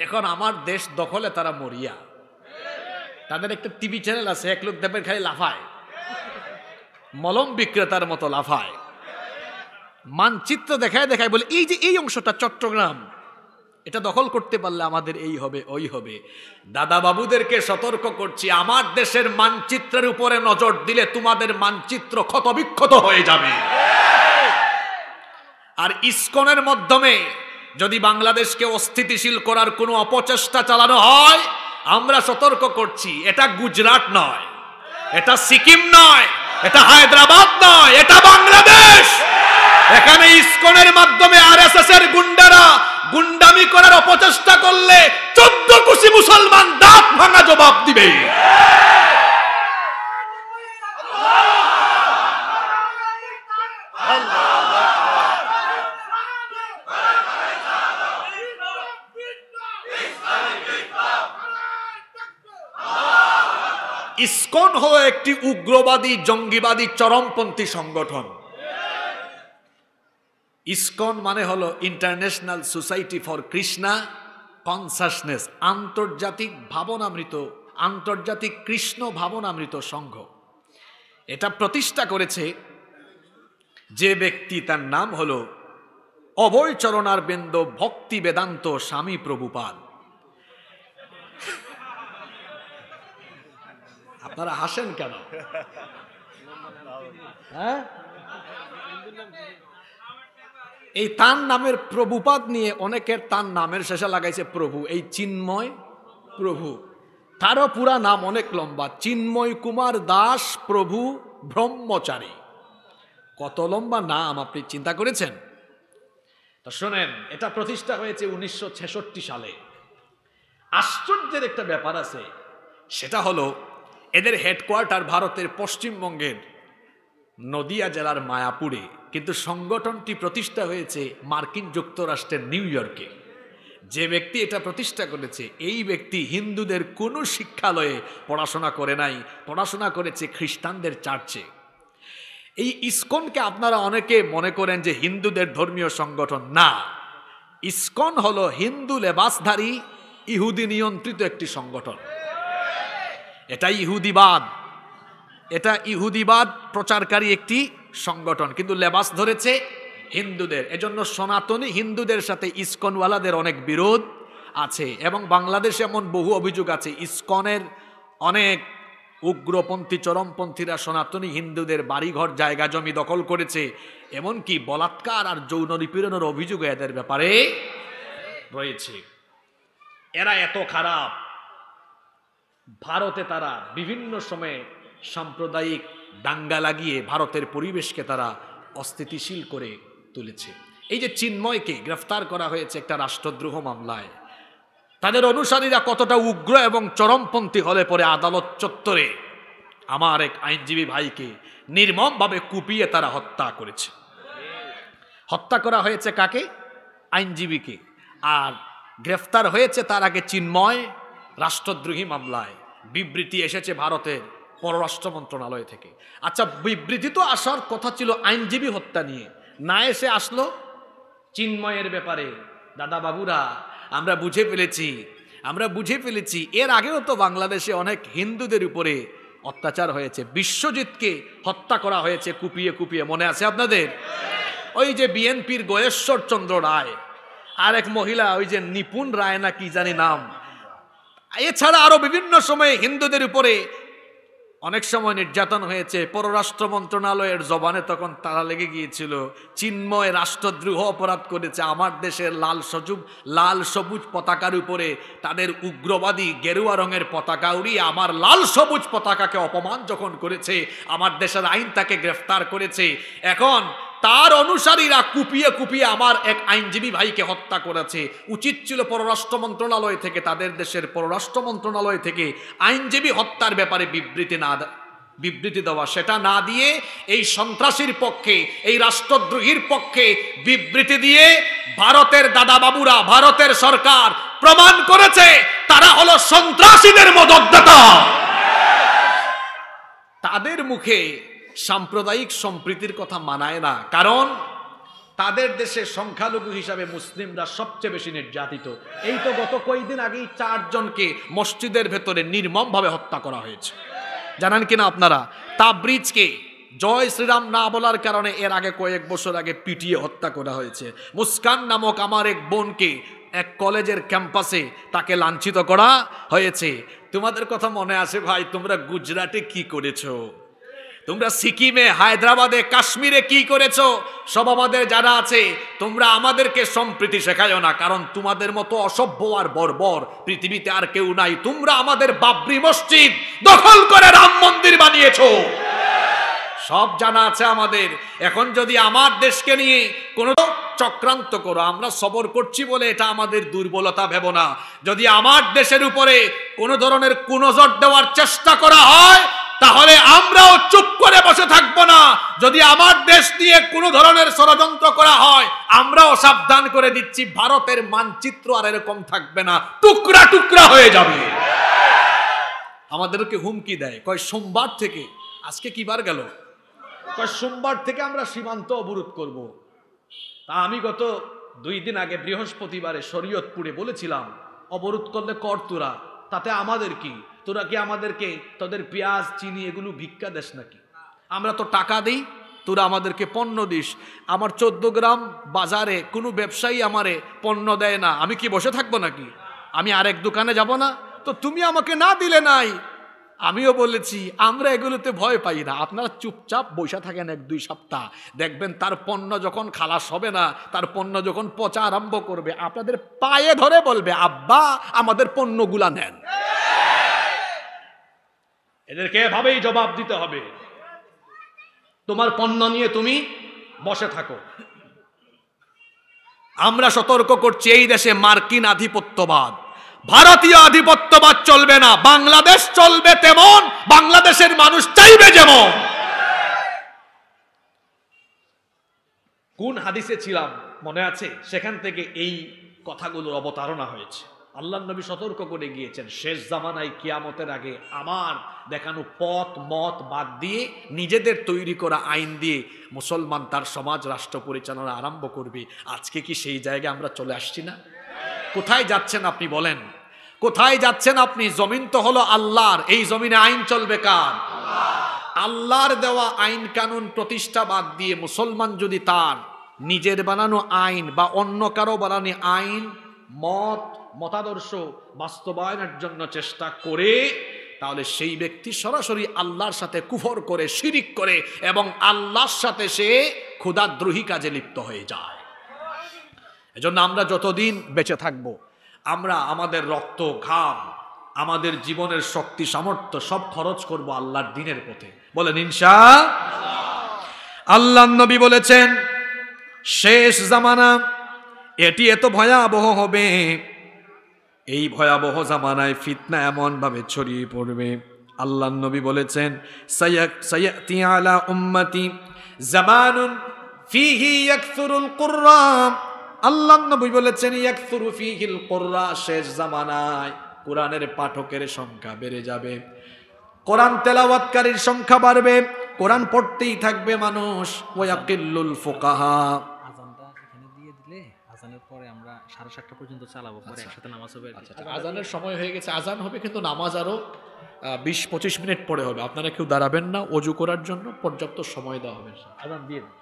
এখন আমার দেশ দখলে তারা মরিয়া। তাদের একটা টিভি চ্যানেল আছে, এক লোক দেবের খালি লাফায়, মলম বিক্রেতার মতো লাফায়, মানচিত্র দেখায় দেখায় বলে এই যে এই অংশটা চট্টগ্রাম, এটা দখল করতে পারলে আমাদের এই হবে ওই হবে। দাদা বাবুদেরকে সতর্ক করছি, আমার দেশের মানচিত্রের উপরে নজর দিলে তোমাদের মানচিত্র ক্ষতবিক্ষত হয়ে যাবে। আর ইসকনের মাধ্যমে যদি বাংলাদেশকে অস্থিতিশীল করার কোনো অপচেষ্টা চালানো হয়, আমরা সতর্ক করছি, এটা গুজরাট নয়, এটা সিকিম নয়, এটা হায়দ্রাবাদ নয়, এটা বাংলাদেশ। এখানে ইসকনের মাধ্যমে আরএসএস এর গুন্ডারা গুন্ডামি করার অপচেষ্টা করলে 14 কোটি মুসলমান দাঁত ভাঙা জবাব দিবে। ইসকন হলো একটি উগ্রবাদী, জঙ্গিবাদী, চরমপন্থী সংগঠন। ইসকন মানে হলো international society for Krishna consciousness, আন্তর্জাতিক ভাবনামৃত, আন্তর্জাতিক কৃষ্ণ ভাবনামৃত সংঘ। এটা প্রতিষ্ঠা করেছে যে ব্যক্তি, তার নাম হলো অভয় চরণারবিন্দ ভক্তি বেদান্ত স্বামী প্রভুপাদ। আপনারা হাসেন কেন? হ্যাঁ, এই তার নামের প্রভুপাদ নিয়ে অনেকের তার নামের শেষে লাগাইছে প্রভু। এই চিন্ময় প্রভু, তারও পুরা নাম অনেক লম্বা, চিন্ময় কুমার দাস প্রভু ব্রহ্মচারী। কত লম্বা নাম আপনি চিন্তা করেছেন? তো শোনেন, এটা প্রতিষ্ঠা হয়েছে 1966 সালে। আশ্চর্যের একটা ব্যাপার আছে, সেটা হলো এদের হেডকোয়ার্টার ভারতের পশ্চিমবঙ্গের নদিয়া জেলার মায়াপুরে, কিন্তু সংগঠনটি প্রতিষ্ঠা হয়েছে মার্কিন যুক্তরাষ্ট্রের নিউ ইয়র্কে। যে ব্যক্তি এটা প্রতিষ্ঠা করেছে, এই ব্যক্তি হিন্দুদের কোনো শিক্ষালয়ে পড়াশোনা করে নাই, পড়াশোনা করেছে খ্রিস্টানদের চার্চে। এই ইসকনকে আপনারা অনেকে মনে করেন যে হিন্দুদের ধর্মীয় সংগঠন, না। ইসকন হলো হিন্দু লেবাসধারী ইহুদি নিয়ন্ত্রিত একটি সংগঠন। এটা ইহুদিবাদ, এটা ইহুদিবাদ প্রচারকারী একটি সংগঠন, কিন্তু লেবাস ধরেছে হিন্দুদের। এজন্য সনাতনী হিন্দুদের সাথে ইসকনওয়ালাদের অনেক বিরোধ আছে, এবং বাংলাদেশে এমন বহু অভিযোগ আছে ইসকনের অনেক উগ্রপন্থী চরমপন্থীরা সনাতনী হিন্দুদের বাড়িঘর জায়গা জমি দখল করেছে, এমনকি বলাৎকার আর যৌন নিপীড়নের অভিযোগ এদের ব্যাপারে রয়েছে। এরা এত খারাপ, ভারতে তারা বিভিন্ন সময়ে সাম্প্রদায়িক দাঙ্গা লাগিয়ে ভারতের পরিবেশকে তারা অস্থিতিশীল করে তুলেছে। এই যে চিন্ময়কে গ্রেফতার করা হয়েছে একটা রাষ্ট্রদ্রোহ মামলায়, তাদের অনুসারীরা কতটা উগ্র এবং চরমপন্থী হলে পরে আদালত চত্বরে আমার এক আইনজীবী ভাইকে নির্মমভাবে কুপিয়ে তারা হত্যা করেছে। হত্যা করা হয়েছে কাকে? আইনজীবীকে। আর গ্রেফতার হয়েছে তার আগে চিন্ময় রাষ্ট্রদ্রোহী মামলায়। বিবৃতি এসেছে ভারতের পররাষ্ট্র মন্ত্রণালয় থেকে। আচ্ছা, বিবৃতি তো আসার কথা ছিল আইনজীবী হত্যা নিয়ে, না এসে আসলো চিন্ময়ের ব্যাপারে। দাদা বাবুরা, আমরা বুঝে ফেলেছি এর আগেও তো বাংলাদেশে অনেক হিন্দুদের উপরে অত্যাচার হয়েছে। বিশ্বজিৎকে হত্যা করা হয়েছে কুপিয়ে কুপিয়ে, মনে আছে আপনাদের? ওই যে বিএনপির গয়েশ্বর চন্দ্র রায় আর এক মহিলা, ওই যে নিপুণ রায় না কি জানি নাম, এছাড়া আরো বিভিন্ন সময়ে হিন্দুদের উপরে অনেক সময় নির্যাতন হয়েছে। পররাষ্ট্র মন্ত্রণালয়ের জবানে তখন তারা লেগে গিয়েছিল, চিন্ময় রাষ্ট্রদ্রোহ অপরাধ করেছে। আমার দেশের লাল সবুজ পতাকার উপরে তাদের উগ্রবাদী গেরুয়া রঙের পতাকা উড়িয়ে আমার লাল সবুজ পতাকাকে অপমান যখন করেছে, আমার দেশের আইন তাকে গ্রেফতার করেছে। এখন তার অনুসারীরা কুপিয়ে কুপিয়ে আমার এক আইনজীবী ভাইকে হত্যা করেছে। উচিত ছিল পররাষ্ট্র মন্ত্রণালয় থেকে, তাদের দেশের পররাষ্ট্র মন্ত্রণালয় থেকে আইনজীবী হত্যার ব্যাপারে বিবৃতি দেওয়া। সেটা না দিয়ে এই সন্ত্রাসীর পক্ষে, এই রাষ্ট্রদ্রোহীর পক্ষে বিবৃতি দিয়ে ভারতের দাদা বাবুরা, ভারতের সরকার প্রমাণ করেছে তারা হলো সন্ত্রাসীদের মদতদাতা। তাদের মুখে সাম্প্রদায়িক সম্প্রীতির কথা মানায় না, কারণ তাদের দেশে সংখ্যালঘু হিসাবে মুসলিমরা সবচেয়ে বেশি নির্যাতিত। এই তো গত কয়েকদিন আগেই 4 জনকে মসজিদের ভেতরে নির্মমভাবে হত্যা করা হয়েছে, জানেন কিনা আপনারা? তাবরিজকে জয় শ্রীরাম না বলার কারণে এর আগে কয়েক বছর আগে পিটিয়ে হত্যা করা হয়েছে। মুস্কান নামক আমার এক বোনকে এক কলেজের ক্যাম্পাসে তাকে লাঞ্ছিত করা হয়েছে। তোমাদের কথা মনে আছে ভাই, তোমরা গুজরাটে কি করেছো, তোমরা সিকিমে, হায়দ্রাবাদে, কাশ্মীরে কি করেছো? সব আমাদের যারা আছে, তোমরা আমাদেরকে সম্প্রীতি শেখায়ো না, কারণ তোমাদের মতো অসভ্য আর বর্বর পৃথিবীতে আর কেউ নাই। তোমরা আমাদের বাবরি মসজিদ দখল করে রাম মন্দির বানিয়েছো, সব জানা আছে আমাদের। এখন যদি আমার দেশকে নিয়ে কোনো চক্রান্ত করো, আমরা সবর করছি বলে এটা আমাদের দুর্বলতা ভেবো না। যদি আমার দেশের উপরে কোনো ধরনের কুনজর দেওয়ার চেষ্টা করা হয়, তাহলে আমরাও চুপ করে বসে থাকবো না। যদি আমার দেশ নিয়ে কোনো ধরনের ষড়যন্ত্র করা হয়, আমরাও সাবধান করে দিচ্ছি, ভারতের মানচিত্র আর এরকম থাকবে না, টুকরা টুকরা হয়ে যাবে। আমাদেরকে হুমকি দেয়, কয় সোমবার থেকে, আজকে কি বার গেল, কয় সোমবার থেকে আমরা সীমান্ত অবরোধ করব। তা আমি গত 2 দিন আগে বৃহস্পতিবারে শরীয়তপুরে বলেছিলাম, অবরোধ করলে কর তোরা, তাতে আমাদের কি? তোরা কি আমাদেরকে তোদের পেঁয়াজ চিনি এগুলো ভিক্ষা দেশ নাকি? আমরা তো টাকা দিই, তোরা আমাদেরকে পণ্য দিস। আমার 14 গ্রাম বাজারে কোনো ব্যবসায়ী আমারে পণ্য দেয় না, আমি কি বসে থাকবো নাকি? আমি আরেক দোকানে যাব না? তো তুমি আমাকে না দিলে নাই। আমিও বলেছি আমরা এগুলোতে ভয় পাই না, আপনারা চুপচাপ বসে থাকেন 1-2 সপ্তাহ, দেখবেন তার পণ্য যখন খালাস হবে না, তার পণ্য যখন পচা আরম্ভ করবে, আপনাদের পায়ে ধরে বলবে, আব্বা আমাদের পণ্যগুলা নেন। এদেরকে এভাবেই জবাব দিতে হবে, তোমার পণ্য নিয়ে তুমি বসে থাকো। আমরা সতর্ক করছি, এই দেশে মার্কিন আধিপত্যবাদ, ভারতীয় আধিপত্যবাদ চলবে না। বাংলাদেশ চলবে তেমন, বাংলাদেশের মানুষ চাইবে যেমন। কোন হাদিসে ছিলাম মনে আছে? সেখান থেকে এই কথাগুলোর অবতারণা হয়েছে। আল্লাহর নবী সতর্ক করে গিয়েছেন, শেষ জামানায় কিয়ামতের আগে আমার দেখানো পথ মত বাদ দিয়ে নিজেদের তৈরি করা আইন দিয়ে মুসলমান তার সমাজ রাষ্ট্র পরিচালনা আরম্ভ করবে। আজকে কি সেই জায়গায় আমরা চলে আসছি না? কোথায় যাচ্ছেন আপনি বলেন? কোথায় যাচ্ছেন আপনি? জমিন তো হলো আল্লাহর, এই জমিনে আইন চলবে কার? আল্লাহর দেওয়া আইন কানুন প্রতিষ্ঠা বাদ দিয়ে মুসলমান যদি তার নিজের বানানো আইন বা অন্য কারো বানানো আইন মতাদর্শ বাস্তবায়নের জন্য চেষ্টা করে, তাহলে সেই ব্যক্তি সরাসরি আল্লাহর সাথে কুফর করে, শিরিক করে এবং আল্লাহর সাথে সে খোদাদ্রোহী কাজে লিপ্ত হয়ে যায়। এজন্য আমরা যতদিন বেঁচে থাকব, আমরা আমাদের রক্ত, ঘাম, আমাদের জীবনের শক্তি, সামর্থ্য সব খরচ করব আল্লাহর দ্বীনের পথে। বলেন ইনশাআল্লাহ। আল্লাহর নবী বলেছেন, শেষ জামানা এটি এত ভয়াবহ হবে, এই ভয়াবহ জামানায় ফিতনা এমন ভাবে ছড়িয়ে পড়বে। আল্লাহর নবী বলেছেন, সায়াতি আলা উম্মতি জামানুন ফিহি ইয়াকসুরুল কুররা। আল্লাহর নবী বলেছেন, ইয়াকসুরু ফিহিল কুররা, শেষ জামানায় কোরআনের পাঠকের সংখ্যা বেড়ে যাবে, কোরআন তেলাওয়াতকারীর সংখ্যা বাড়বে, কোরআন পড়তেই থাকবে মানুষ। ওয়াকিল্লুল ফুকাহা। আজানটা এখানে দিয়ে দিলে আজানের পরে আমরা 7:30 পর্যন্ত চালাবো, পরে একসাথে নামাজ হবে। আজানের সময় হয়ে গেছে, আজান হবে কিন্তু নামাজ আরো 20-25 মিনিট পরে হবে। আপনারা কেউ দাঁড়াবেন না, ওযু করার জন্য পর্যাপ্ত সময় দেওয়া হবে। আজান দিয়ে দিন।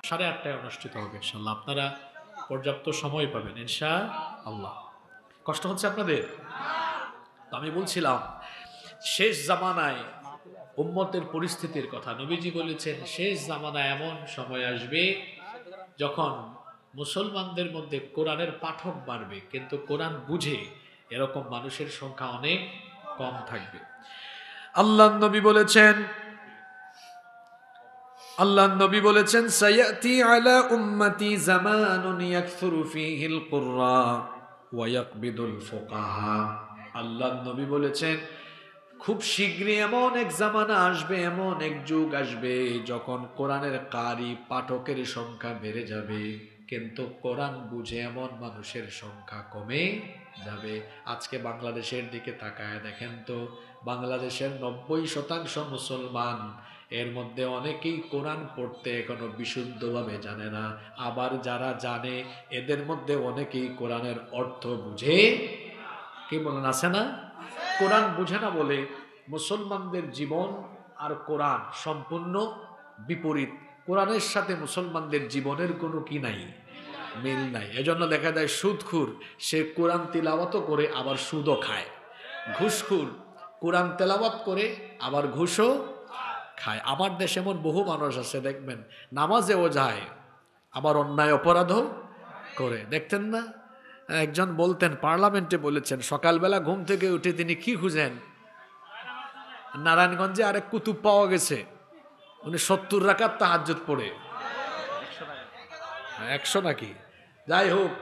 সাড়ে 8টায় অনুষ্ঠিত হবে ইনশাআল্লাহ। আপনারা পর্যাপ্ত সময় পাবেন ইনশাআল্লাহ। কষ্ট হচ্ছে আপনাদের? তো আমি বলছিলাম শেষ জামানায় উম্মতের পরিস্থিতির কথা। নবীজি বলেছেন, শেষ জামানায় এমন সময় আসবে যখন মুসলমানদের মধ্যে কোরআনের পাঠক বাড়বে, কিন্তু কোরআন বুঝে এরকম মানুষের সংখ্যা অনেক কম থাকবে। আল্লাহর নবী বলেছেন সায়াতি আলা উম্মতি জামানুন ইয়াকসুরু ফীহিল কুররা ওয়া ইয়াকবিদুল ফুকাহা। আল্লাহর নবী বলেছেন, খুব শীঘ্রই এমন এক জামানা আসবে, এমন এক যুগ আসবে যখন কোরআনের কারি, পাঠকের সংখ্যা বেড়ে যাবে, কিন্তু কোরআন বুঝে এমন মানুষের সংখ্যা কমে যাবে। আজকে বাংলাদেশের দিকে তাকায় দেখেন তো, বাংলাদেশের 90% মুসলমান, এর মধ্যে অনেকেই কোরআন পড়তে এখনো বিশুদ্ধভাবে জানে না। আবার যারা জানে এদের মধ্যে অনেকেই কোরআনের অর্থ বুঝে, কি বলেন, আছে না? কোরআন বুঝে না বলে মুসলমানদের জীবন আর কোরআন সম্পূর্ণ বিপরীত। কোরআনের সাথে মুসলমানদের জীবনের কোনো কি নাই, মিল নাই। এজন্য দেখা যায় সুদখুর সে কোরআন তিলাওয়াতও করে আবার সুদও খায়, ঘুষখুর কোরআন তেলাওয়াত করে আবার ঘুষও খায়। আমার দেশে এমন বহু মানুষ আছে দেখবেন, নামাজেও যায় আবার অন্যায় অপরাধও করে, দেখতেন না? একজন বলতেন, পার্লামেন্টে বলেছেন, সকালবেলা ঘুম থেকে উঠে তিনি কি খুঁজেন, নারায়ণগঞ্জে আরেক কুতুব পাওয়া গেছে, উনি 70 রাকাত তাহাজ্জুদ পড়ে। 100 নাকি, যাই হোক,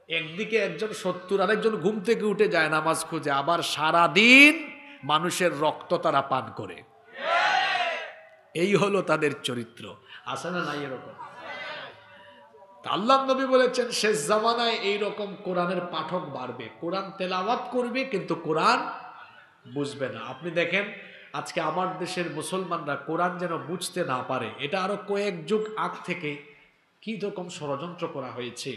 একদিকে একজন 70, আরেকজন ঘুম থেকে উঠে যায় নামাজ খুঁজে, আবার সারাদিন মানুষের রক্ত তারা পান করে। এই হলো তাদের চরিত্র। আছে না নাই এরকম? আল্লাহ নবী বলেছেন শেষ জামানায় এইরকম কোরআনের পাঠক বাড়বে, কোরআন তেলাওয়াত করবে কিন্তু কোরআন বুঝবে না। আপনি দেখেন আজকে আমার দেশের মুসলমানরা কোরআন যেন বুঝতে না পারে, এটা আরো কয়েক যুগ আগ থেকে কি রকম ষড়যন্ত্র করা হয়েছে।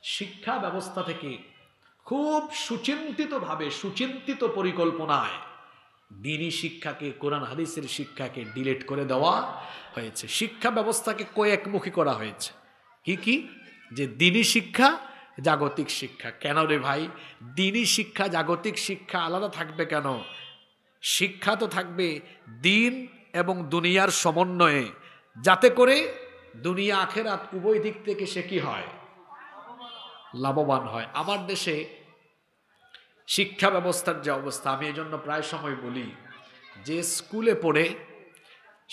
শিক্ষা ব্যবস্থা থেকে খুব সুচিন্তিতভাবে, সুচিন্তিত পরিকল্পনায় দ্বীনি শিক্ষাকে, কোরআন হাদিসের শিক্ষাকে ডিলিট করে দেওয়া হয়েছে। শিক্ষা ব্যবস্থাকে কয়েকমুখী করা হয়েছে। কি কি? যে দ্বীনি শিক্ষা, জাগতিক শিক্ষা। কেন রে ভাই, দ্বীনি শিক্ষা জাগতিক শিক্ষা আলাদা থাকবে কেন? শিক্ষা তো থাকবে দ্বীন এবং দুনিয়ার সমন্বয়ে, যাতে করে দুনিয়া আখেরাত উভয় দিক থেকে সে কি হয়, লাভবান হয়। আমার দেশে শিক্ষা ব্যবস্থার যে অবস্থা, আমি এই জন্য প্রায় সময় বলি, যে স্কুলে পড়ে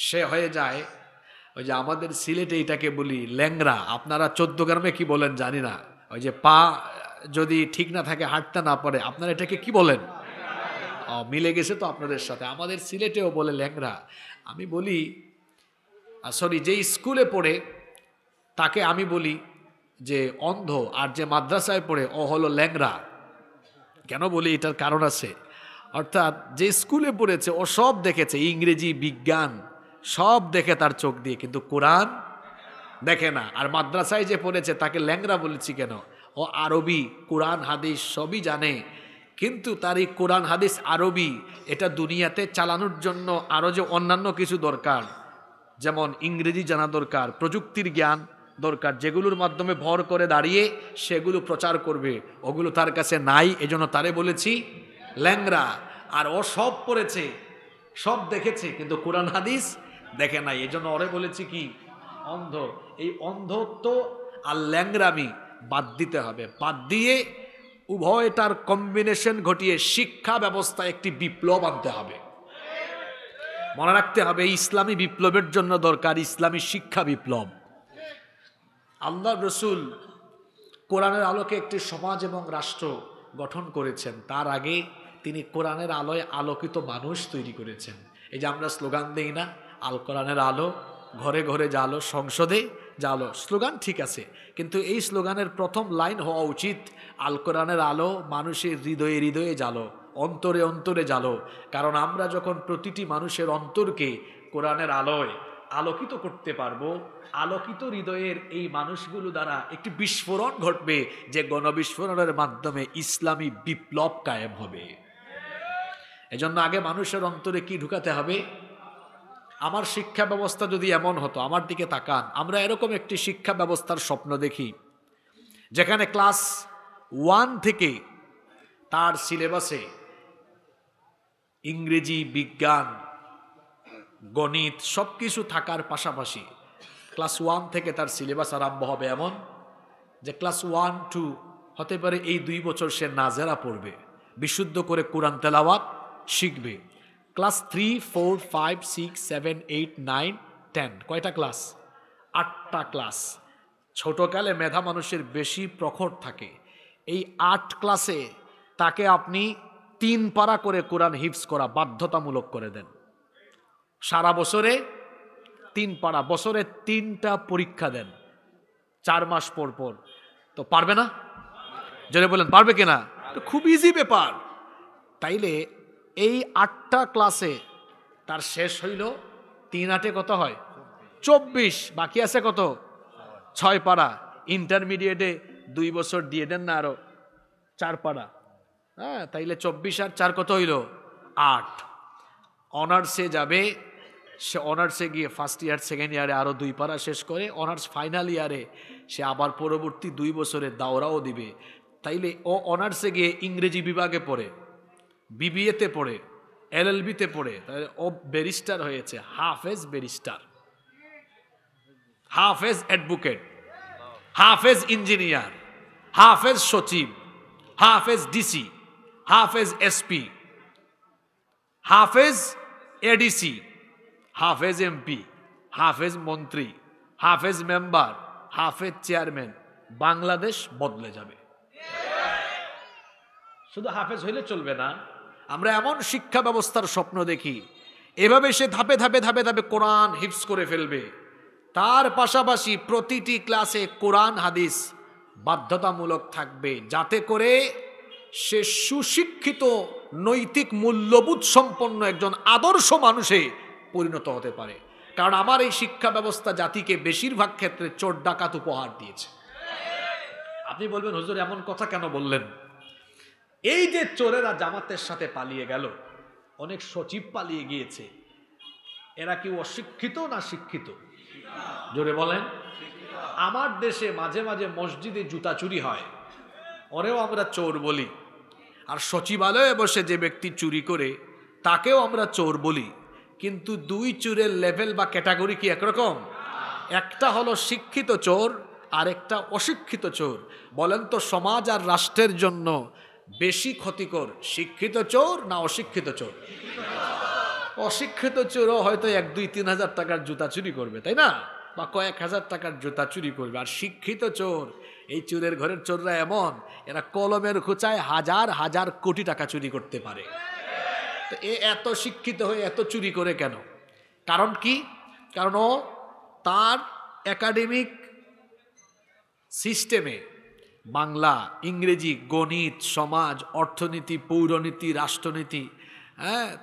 সে হয়ে যায়, ওই যে আমাদের সিলেটে এটাকে বলি ল্যাংরা, আপনারা 14 গ্রামে কি বলেন জানি না, ওই যে পা যদি ঠিক না থাকে, হাঁটতে না পারে, আপনারা এটাকে কি বলেন? মিলে গেছে তো আপনাদের সাথে, আমাদের সিলেটেও বলে ল্যাংরা। আমি বলি সরি, যে স্কুলে পড়ে তাকে আমি বলি যে অন্ধ, আর যে মাদ্রাসায় পড়ে ও হলো ল্যাংরা। কেন বলি? এটার কারণ আছে। অর্থাৎ যে স্কুলে পড়েছে ও সব দেখেছে, ইংরেজি, বিজ্ঞান সব দেখে তার চোখ দিয়ে, কিন্তু কোরআন দেখে না। আর মাদ্রাসায় যে পড়েছে তাকে ল্যাংরা বলেছি কেন? ও আরবি, কোরআন হাদিস সবই জানে, কিন্তু তার এই কোরআন হাদিস আরবি এটা দুনিয়াতে চালানোর জন্য আরও যে অন্যান্য কিছু দরকার, যেমন ইংরেজি জানা দরকার, প্রযুক্তির জ্ঞান দরকার, যেগুলোর মাধ্যমে ভর করে দাঁড়িয়ে সেগুলো প্রচার করবে, ওগুলো তার কাছে নাই। এজন্য তারে বলেছি ল্যাংরা। আর ও সব পড়েছে, সব দেখেছে, কিন্তু কোরআন হাদিস দেখে নাই, এজন্য ওরে বলেছি কি, অন্ধ। এই অন্ধত্ব আর ল্যাংরামি বাদ দিতে হবে, বাদ দিয়ে উভয়টার কম্বিনেশন ঘটিয়ে শিক্ষা ব্যবস্থায় একটি বিপ্লব আনতে হবে। মনে রাখতে হবে, ইসলামী বিপ্লবের জন্য দরকার ইসলামী শিক্ষা বিপ্লব। আল্লাহ রসুল কোরআনের আলোকে একটি সমাজ এবং রাষ্ট্র গঠন করেছেন, তার আগে তিনি কোরআনের আলোয় আলোকিত মানুষ তৈরি করেছেন। এই যে আমরা স্লোগান দেই না, আল কোরআনের আলো, ঘরে ঘরে জালো, সংসদে জালো, স্লোগান ঠিক আছে, কিন্তু এই স্লোগানের প্রথম লাইন হওয়া উচিত আল কোরআনের আলো মানুষের হৃদয়ে হৃদয়ে জালো, অন্তরে অন্তরে জালো। কারণ আমরা যখন প্রতিটি মানুষের অন্তরকে কোরআনের আলোয় আলোকিত করতে পারবো, আলোকিত হৃদয়ের এই মানুষগুলো দ্বারা একটি বিস্ফোরণ ঘটবে, যে গণবিস্ফোরণের মাধ্যমে ইসলামী বিপ্লব কায়েম হবে। এজন্য আগে মানুষের অন্তরে কি ঢুকাতে হবে? আমার শিক্ষা ব্যবস্থা যদি এমন হতো, আমার দিকে তাকান, আমরা এরকম একটি শিক্ষা ব্যবস্থার স্বপ্ন দেখি যেখানে ক্লাস 1 থেকে তার সিলেবাসে ইংরেজি, বিজ্ঞান, গণিত সবকিছু থাকার পাশাপাশি ক্লাস 1 থেকে তার সিলেবাস আরম্ভ হবে এমন যে ক্লাস 1, 2 হতে পারে এই 2 বছর সে নাজেরা পড়বে, বিশুদ্ধ করে কোরআন তেলাওয়াত শিখবে। ক্লাস 3, 4, 5, 6, 7, 8, 9, 10 কয়টা ক্লাস? 8টা ক্লাস। ছোটকালে মেধা মানুষের বেশি প্রখর থাকে। এই 8 ক্লাসে তাকে আপনি 3 পারা করে কোরআন হিফজ করা বাধ্যতামূলক করে দেন। সারা বছরে 3 পারা, বছরে 3টা পরীক্ষা দেন 4 মাস পর পর, তো পারবে না? জোরে বলেন, পারবে কিনা? তো খুব ইজি ব্যাপার। তাইলে এই 8টা ক্লাসে তার শেষ হইল 3 8 কত হয়? 24। বাকি আছে কত? 6 পারা। ইন্টারমিডিয়েটে 2 বছর দিয়ে দেন না আরো 4 পারা। হ্যাঁ, তাইলে 24 আর 4 কত হইল? 8। অনার্সে যাবে, সে অনার্সে গিয়ে ফার্স্ট ইয়ার সেকেন্ড ইয়ারে আরও 2 পারা শেষ করে, অনার্স ফাইনাল ইয়ারে সে আবার পরবর্তী 2 বছরের দাওরাও দিবে। তাইলে ও অনার্সে গিয়ে ইংরেজি বিভাগে পড়ে, বিবিএতে পড়ে, এলএলবিতে পড়ে, তাহলে ও ব্যারিস্টার হয়েছে, হাফেজ ব্যারিস্টার, হাফেজ অ্যাডভোকেট, হাফেজ ইঞ্জিনিয়ার, হাফেজ সচিব, হাফেজ ডিসি, হাফেজ এসপি, হাফেজ এডিসি, হাফেজ এমপি, হাফেজ মন্ত্রী, হাফেজ মেম্বার, হাফেজ চেয়ারম্যান, বাংলাদেশ বদলে যাবে। শুধু হাফেজ হইলে চলবে না, আমরা এমন শিক্ষা ব্যবস্থার স্বপ্ন দেখি এভাবে সে ধাপে ধাপে ধাপে ধাপে কোরআন হিফজ করে ফেলবে। তার পাশাপাশি প্রতিটি ক্লাসে কোরআন হাদিস বাধ্যতামূলক থাকবে, যাতে করে সে সুশিক্ষিত নৈতিক মূল্যবোধ সম্পন্ন একজন আদর্শ মানুষে পরিণত হতে পারে। কারণ আমার এই শিক্ষা ব্যবস্থা জাতিকে বেশিরভাগ ক্ষেত্রে চোর ডাকাত উপহার দিয়েছে। আপনি বলবেন হুজুর এমন কথা কেন বললেন? এই যে চোরেরা জামাতের সাথে পালিয়ে গেল, অনেক সচিব পালিয়ে গিয়েছে, এরা কি অশিক্ষিত না শিক্ষিত? জোরে বলেন। আমার দেশে মাঝে মাঝে মসজিদে জুতা চুরি হয়, ওরেও আমরা চোর বলি। আর সচিবালয়ে বসে যে ব্যক্তি চুরি করে তাকেও আমরা চোর বলি। কিন্তু দুই চোরের লেভেল বা ক্যাটাগরি কি একরকম? একটা হলো শিক্ষিত চোর আর একটা অশিক্ষিত চোর। বলেন তো সমাজ আর রাষ্ট্রের জন্য বেশি ক্ষতিকর শিক্ষিত চোর না অশিক্ষিত চোর? অশিক্ষিত চোরও হয়তো 1-2-3 হাজার টাকার জুতা চুরি করবে, তাই না? বা কয়েক হাজার টাকার জুতা চুরি করবে। আর শিক্ষিত চোর, এই চোরের ঘরের চোররা এমন, এরা কলমের খোঁচায় হাজার হাজার কোটি টাকা চুরি করতে পারে। তো এত শিক্ষিত হয়ে এত চুরি করে কেন? কারণ কি? কারণ ও তার একাডেমিক সিস্টেমে বাংলা, ইংরেজি, গণিত, সমাজ, অর্থনীতি, পৌরনীতি, রাষ্ট্রনীতি,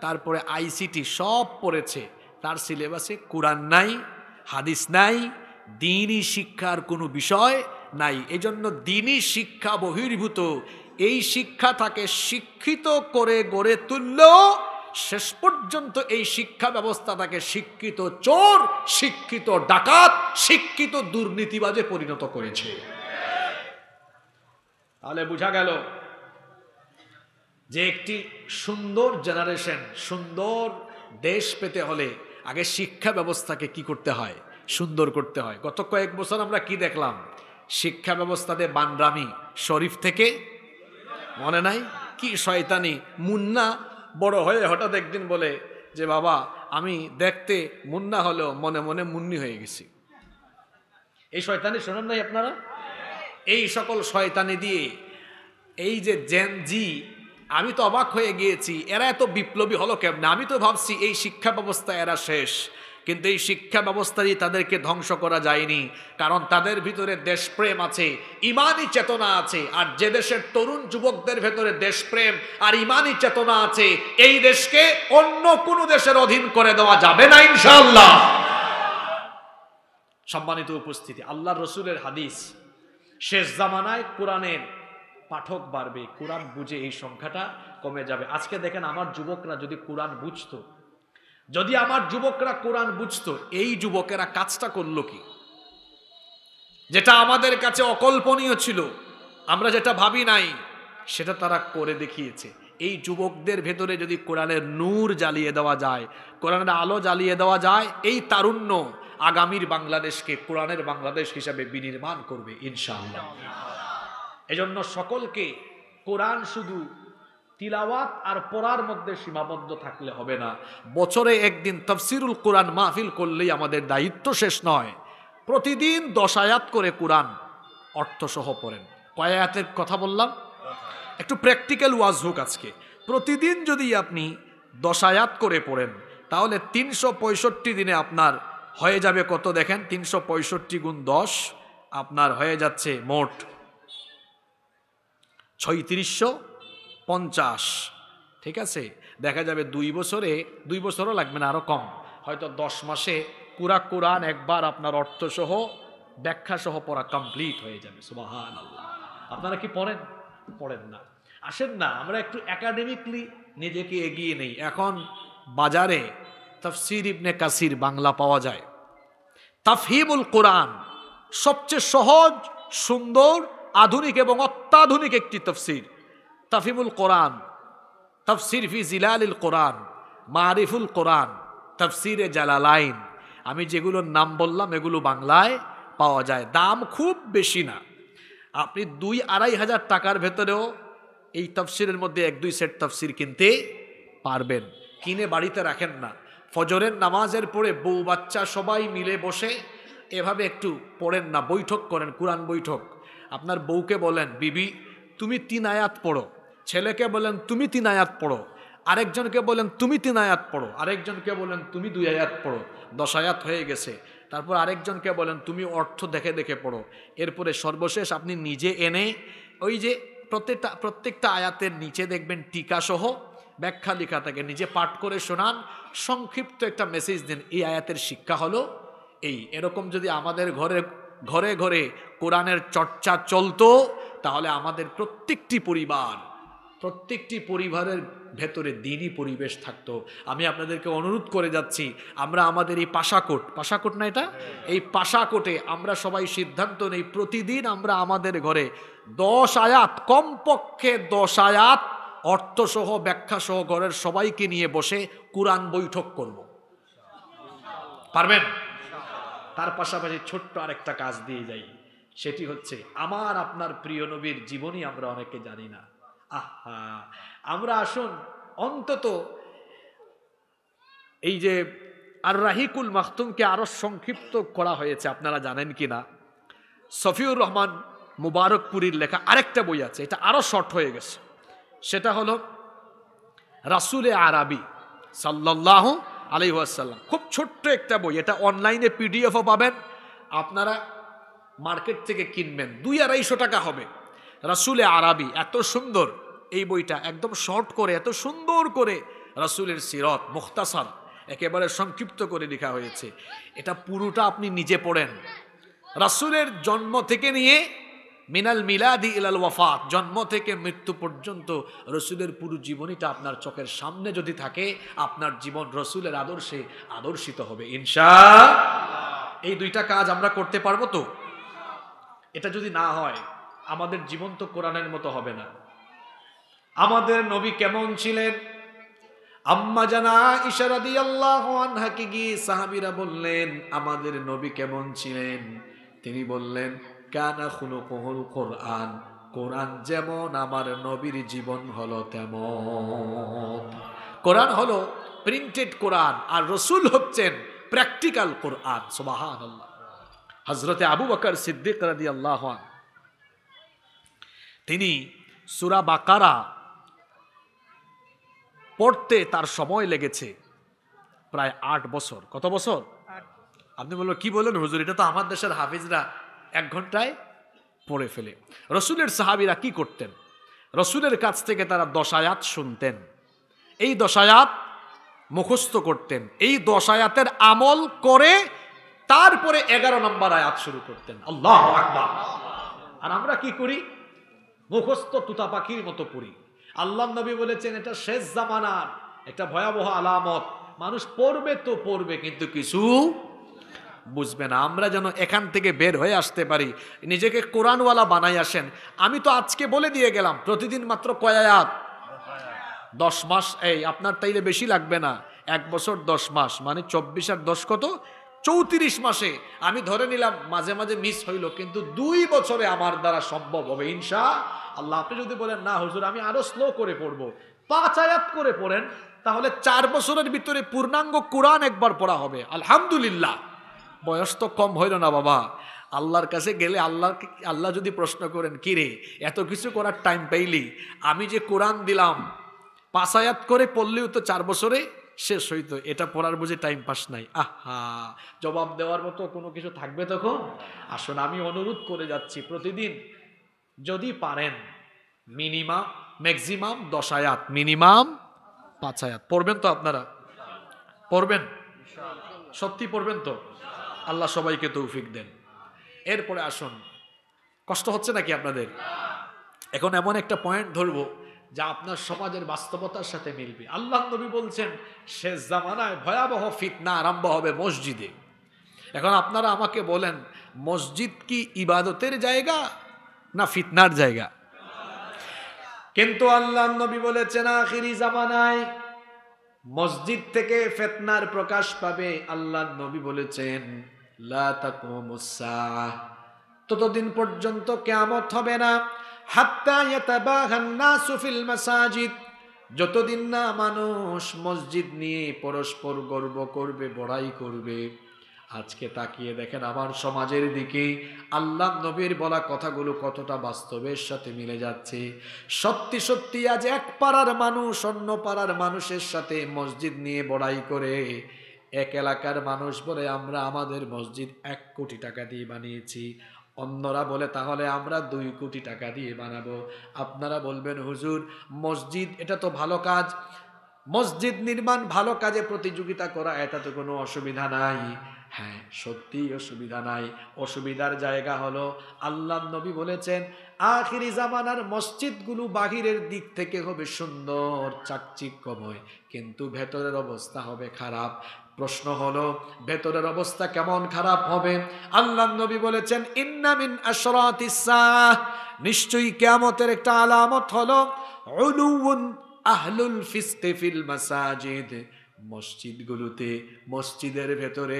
তারপরে আইসিটি সব পড়েছে। তার সিলেবাসে কোরআন নাই, হাদিস নাই, দ্বীনি শিক্ষার কোনো বিষয় নাই। এজন্য দ্বীনি শিক্ষা বহির্ভূত এই শিক্ষা তাকে শিক্ষিত করে গড়ে তুললেও শেষ পর্যন্ত এই শিক্ষা ব্যবস্থা তাকে শিক্ষিত চোর, শিক্ষিত ডাকাত, শিক্ষিত দুর্নীতিবাজে পরিণত করেছে। তাহলে বোঝা গেল যে একটি সুন্দর জেনারেশন, সুন্দর দেশ পেতে হলে আগে শিক্ষা ব্যবস্থাকে কি করতে হয়? সুন্দর করতে হয়। গত কয়েক বছর আমরা কি দেখলাম? শিক্ষা ব্যবস্থাতে বানরামি, শরীফ থেকে মনে নাই কি শয়তানি। মুন্না বড় হয়ে হঠাৎ একদিন বলে যে বাবা আমি দেখতে মুন্না হলেও মনে মনে মুন্নি হয়ে গেছি। এই শয়তানি শোনেন নাই আপনারা? এই সকল শয়তানি দিয়ে এই যে জেন জি, আমি তো অবাক হয়ে গিয়েছি, এরা এত বিপ্লবী হলো কেমনে? আমি তো ভাবছি এই শিক্ষা ব্যবস্থা এরা শেষ, কিন্তু এই শিক্ষা ব্যবস্থা দিয়ে তাদেরকে ধ্বংস করা যায়নি। কারণ তাদের ভিতরে দেশপ্রেম আছে, ইমানি চেতনা আছে। আর যে দেশের তরুণ যুবকদের ভেতরে দেশপ্রেম আর ইমানি চেতনা আছে, এই দেশকে অন্য কোনো দেশের অধীন করে দেওয়া যাবে না ইনশাআল্লাহ। সম্মানিত উপস্থিতি, আল্লাহ রসুলের হাদিস, শেষ জামানায় কোরআনের পাঠক বাড়বে, কোরআন বুঝে এই সংখ্যাটা কমে যাবে। আজকে দেখেন আমার যুবকরা যদি কোরআন বুঝতো, যদি আমার যুবকরা কোরআন বুঝতো, এই যুবকেরা কাজটা করলো কি? যেটা আমাদের কাছে অকল্পনীয় ছিল, আমরা যেটা ভাবি নাই, সেটা তারা করে দেখিয়েছে। এই যুবকদের ভেতরে যদি কোরআনের নূর জ্বালিয়ে দেওয়া যায়, কোরআনের আলো জ্বালিয়ে দেওয়া যায়, এই তারুণ্য আগামীর বাংলাদেশকে কোরআনের বাংলাদেশ হিসাবে বিনির্মাণ করবে ইনশাআল্লাহ। এজন্য সকলকে কোরআন শুধু তিলাওয়াত আর পড়ার মধ্যে সীমাবদ্ধ থাকলে হবে না। বছরে একদিন তাফসিরুল কোরআন মাহফিল করলেই আমাদের দায়িত্ব শেষ নয়। প্রতিদিন 10 আয়াত করে কোরআন অর্থসহ পড়েন। কয় আয়াতের কথা বললাম? একটু প্র্যাকটিক্যাল ওয়াজ হোক আজকে। প্রতিদিন যদি আপনি 10 আয়াত করে পড়েন, তাহলে 365 দিনে আপনার হয়ে যাবে কত দেখেন? 365 গুণ 10 আপনার হয়ে যাচ্ছে মোট 3650। ঠিক আছে, দেখা যাবে 2 বছরে, 2 বছরও লাগবে না, আরো কম, হয়তো 10 মাসে পুরা কোরআন একবার আপনার অর্থসহ ব্যাখ্যা সহ পড়া কমপ্লিট হয়ে যাবে। সুবহানাল্লাহ। আপনারা কি পড়েন? পড়েন না? আসেন না, আমরা একটু একাডেমিকলি নিজেকে এগিয়ে নেই। এখন বাজারে তাফসীর ইবনে কাসির বাংলা পাওয়া যায়। তাফহিমুল কোরআন সবচেয়ে সহজ, সুন্দর, আধুনিক এবং অত্যাধুনিক একটি তাফসীর। তাফহিমুল কোরআন, তাফসীর ফি জিলালিল কোরআন, মারিফুল কোরআন, তাফসীরে জালালাইন, আমি যেগুলোর নাম বললাম এগুলো বাংলায় পাওয়া যায়। দাম খুব বেশি না। আপনি 2-2.5 হাজার টাকার ভেতরেও এই তাফসিরের মধ্যে 1-2 সেট তাফসির কিনতে পারবেন। কিনে বাড়িতে রাখেন না, ফজরের নামাজের পরে বউ বাচ্চা সবাই মিলে বসে এভাবে একটু পড়েন না, বৈঠক করেন, কোরআন বৈঠক। আপনার বউকে বলেন, বিবি তুমি 3 আয়াত পড়ো, ছেলেকে বলেন তুমি 3 আয়াত পড়ো, আরেকজনকে বলেন তুমি 3 আয়াত পড়ো, আরেকজনকে বলেন তুমি 2 আয়াত পড়ো, 10 আয়াত হয়ে গেছে। তারপর আরেকজনকে বলেন তুমি অর্থ দেখে দেখে পড়ো। এরপরে সর্বশেষ আপনি নিজে এনে ওই যে প্রত্যেকটা আয়াতের নিচে দেখবেন টিকা সহ ব্যাখ্যা লেখা থাকে, নিজে পাঠ করে শোনান, সংক্ষিপ্ত একটা মেসেজ দিন, এই আয়াতের শিক্ষা হলো এই। এরকম যদি আমাদের ঘরে ঘরে ঘরে কোরআনের চর্চা চলতো, তাহলে আমাদের প্রত্যেকটি পরিবারের ভেতরে দিনই পরিবেশ থাকতো। আমি আপনাদেরকে অনুরোধ করে যাচ্ছি, আমরা আমাদের এই পাশাকোট না এটা, এই পাশাকোটে আমরা সবাই সিদ্ধান্ত নেই, প্রতিদিন আমরা আমাদের ঘরে 10 আয়াত, কমপক্ষে 10 আয়াত অর্থসহ ব্যাখ্যাসহ ঘরের সবাইকে নিয়ে বসে কোরআন বৈঠক করব। পারবেন? তার পাশাপাশি ছোট্ট আরেকটা কাজ দিয়ে যাই, সেটি হচ্ছে আমার আপনার প্রিয় নবীর জীবনী আমরা অনেকে জানি না। আহা, আমরা আসুন অন্তত এই যে আর রাহিকুল মাখতুমকে আরো সংক্ষিপ্ত করা হয়েছে, আপনারা জানেন কিনা? সফিউর রহমান মুবারকপুরীর লেখা আরেকটা বই আছে, এটা আরো শর্ট হয়ে গেছে। সেটা হলো রাসূলে আরাবী সাল্লাল্লাহু আলাইহি ওয়াসাল্লাম। খুব ছোট্ট একটা বই, এটা অনলাইনে পিডিএফও পাবেন, আপনারা মার্কেট থেকে কিনবেন, 200-250 টাকা হবে। রাসূলে আরাবী, এত সুন্দর এই বইটা, একদম শর্ট করে এত সুন্দর করে রাসূলের সিরাত মুখতাসার একেবারে সংক্ষিপ্ত করে লেখা হয়েছে। এটা পুরোটা আপনি নিজে পড়েন, রাসূলের জন্ম থেকে নিয়ে মিনাল মিলাদি ইলাল ওয়াফাত, জন্ম থেকে মৃত্যু পর্যন্ত রাসূলের পুরো জীবনীটা আপনার চোখের সামনে যদি থাকে, আপনার জীবন রাসূলের আদর্শে আদর্শিত হবে ইনশাআল্লাহ। এই 2টা কাজ আমরা করতে পারবো তো? এটা যদি না হয় আমাদের জীবন তো কোরআনের মতো হবে না। আমাদের নবী কেমন ছিলেন? আম্মা জানা আয়েশা রাদিয়াল্লাহু আনহাকে গিয়ে সাহাবীরা বললেন আমাদের নবী কেমন ছিলেন? তিনি বললেন কানা খুলুকুহুল কোরআন, কোরআন যেমন আমার নবীর জীবন হলো তেমন। কোরআন হলো প্রিন্টেড কোরআন, আর রাসূল হচ্ছেন প্র্যাকটিক্যাল কোরআন। সুবহানাল্লাহ। হযরতে আবু বকর সিদ্দিক রাদিয়াল্লাহু আনহু তিনি সূরা বাকারা পড়তে তার সময় লেগেছে প্রায় 8 বছর। কত বছর? আপনি বললেন কি বলেন হুজুর, এটা তো আমার দেশের হাফিজরা 1 ঘন্টায় পড়ে ফেলে। রাসূলের সাহাবীরা কি করতেন? রাসূলের কাছ থেকে তারা 10 আয়াত শুনতেন, এই 10 আয়াত মুখস্থ করতেন, এই 10 আয়াতের আমল করে তারপরে 11 নম্বর আয়াত শুরু করতেন। আল্লাহু আকবার। আর আমরা কি করি? মুখস্থ তুতা পাখির মতো পড়ি। আল্লাহ নবী বলেছেন এটা শেষ জামানার একটা ভয়াবহ আলামত, মানুষ পড়বে তো পড়বে কিন্তু কিছু বুঝবে না। আমরা যেন এখান থেকে বের হয়ে আসতে পারি, নিজেকে কোরআনওয়ালা বানাই আসেন। আমি তো আজকে বলে দিয়ে গেলাম প্রতিদিন মাত্র কয় আয়াত? 10 মাস। এই আপনার তাইলে বেশি লাগবে না, 1 বছর 10 মাস মানে 24 আর 10 কত? 34 মাসে। আমি ধরে নিলাম মাঝে মাঝে মিস হইল, কিন্তু 2 বছরে আমার দ্বারা সম্ভব হবে ইনশাআল্লাহ। আপনি যদি বলেন না হুজুর আমি আরো স্লো করে পড়বো, 5 আয়াত করে পড়েন, তাহলে 4 বছরের ভিতরে পূর্ণাঙ্গ কোরআন একবার পড়া হবে আলহামদুলিল্লাহ। বয়স তো কম হইল না বাবা। আল্লাহর কাছে গেলে আল্লাহ যদি প্রশ্ন করেন কি রে এত কিছু করার টাইম পাইলি, আমি যে কোরআন দিলাম 5 আয়াত করে পড়লেও তো 4 বছরে শেষ হইতো, এটা পড়ার বুঝে টাইম পাস নাই। আহা, জবাব দেওয়ার মতো কোনো কিছু থাকবে তখন? আসলে আমি অনুরোধ করে যাচ্ছি, প্রতিদিন যদি পারেন ম্যাক্সিমাম 10 আয়াত, মিনিমাম 5 আয়াত পড়বেন তো? আপনারা পড়বেন? সত্যি পড়বেন তো? আল্লাহ সবাইকে তৌফিক দেন। এরপরে আসুন, কষ্ট হচ্ছে নাকি আপনাদের? এখন এমন একটা পয়েন্ট ধরবো যা আপনার সমাজের বাস্তবতার সাথে মিলবে। আল্লাহ নবী বলছেন শেষ জামানায় ভয়াবহ ফিতনা আরম্ভ হবে মসজিদে। এখন আপনারা আমাকে বলেন মসজিদ কি ইবাদতের জায়গা না ফিতনার জায়গা? কিন্তু আল্লাহ নবী বলেছেন আখিরি জামানায় মসজিদ থেকে ফিতনার প্রকাশ পাবে। আল্লাহ নবী বলেছেন লা তাকুমুস সাআহ, ততদিন পর্যন্ত কিয়ামত হবে না। হাত্তা ইয়াতাবাহান নাসু ফিল মাসাজিদ, যতদিন না মানুষ মসজিদ নিয়ে পরস্পর গর্ব করবে, বড়াই করবে। আজকে তাকিয়ে দেখেন আমার সমাজের দিকে, আল্লাহ নবীর বলা কথাগুলো কতটা বাস্তবের সাথে মিলে যাচ্ছে। সত্যি সত্যি আজ এক পাড়ার মানুষ অন্য পাড়ার মানুষের সাথে মসজিদ নিয়ে বড়াই করে। এক এলাকার মানুষ বলে আমরা আমাদের মসজিদ 1 কোটি টাকা দিয়ে বানিয়েছি, অন্যরা বলে তাহলে আমরা 2 কোটি টাকা দিয়ে বানাবো। আপনারা বলবেন হুজুর মসজিদ এটা তো ভালো কাজ, মসজিদ নির্মাণ ভালো কাজে প্রতিযোগিতা করা এটা তো কোনো অসুবিধা নাই। হ্যাঁ সত্যিই অসুবিধা নাই। অসুবিধার জায়গা হলো আল্লাহ নবী বলেছেন আখিরি জামানার মসজিদগুলো বাহিরের দিক থেকে হবে সুন্দর চাকচিক্যময়, কিন্তু ভেতরের অবস্থা হবে খারাপ। প্রশ্ন হলো ভেতরের অবস্থা কেমন খারাপ হবে? আল্লাহ নবী বলেছেন ইন্না মিন আশরাতিস সাআহ, নিশ্চয়ই কিয়ামতের একটা আলামত হলো উলুউন আহলুল ফিসকি ফিল মাসাজিদ, মসজিদগুলোতে মসজিদের ভেতরে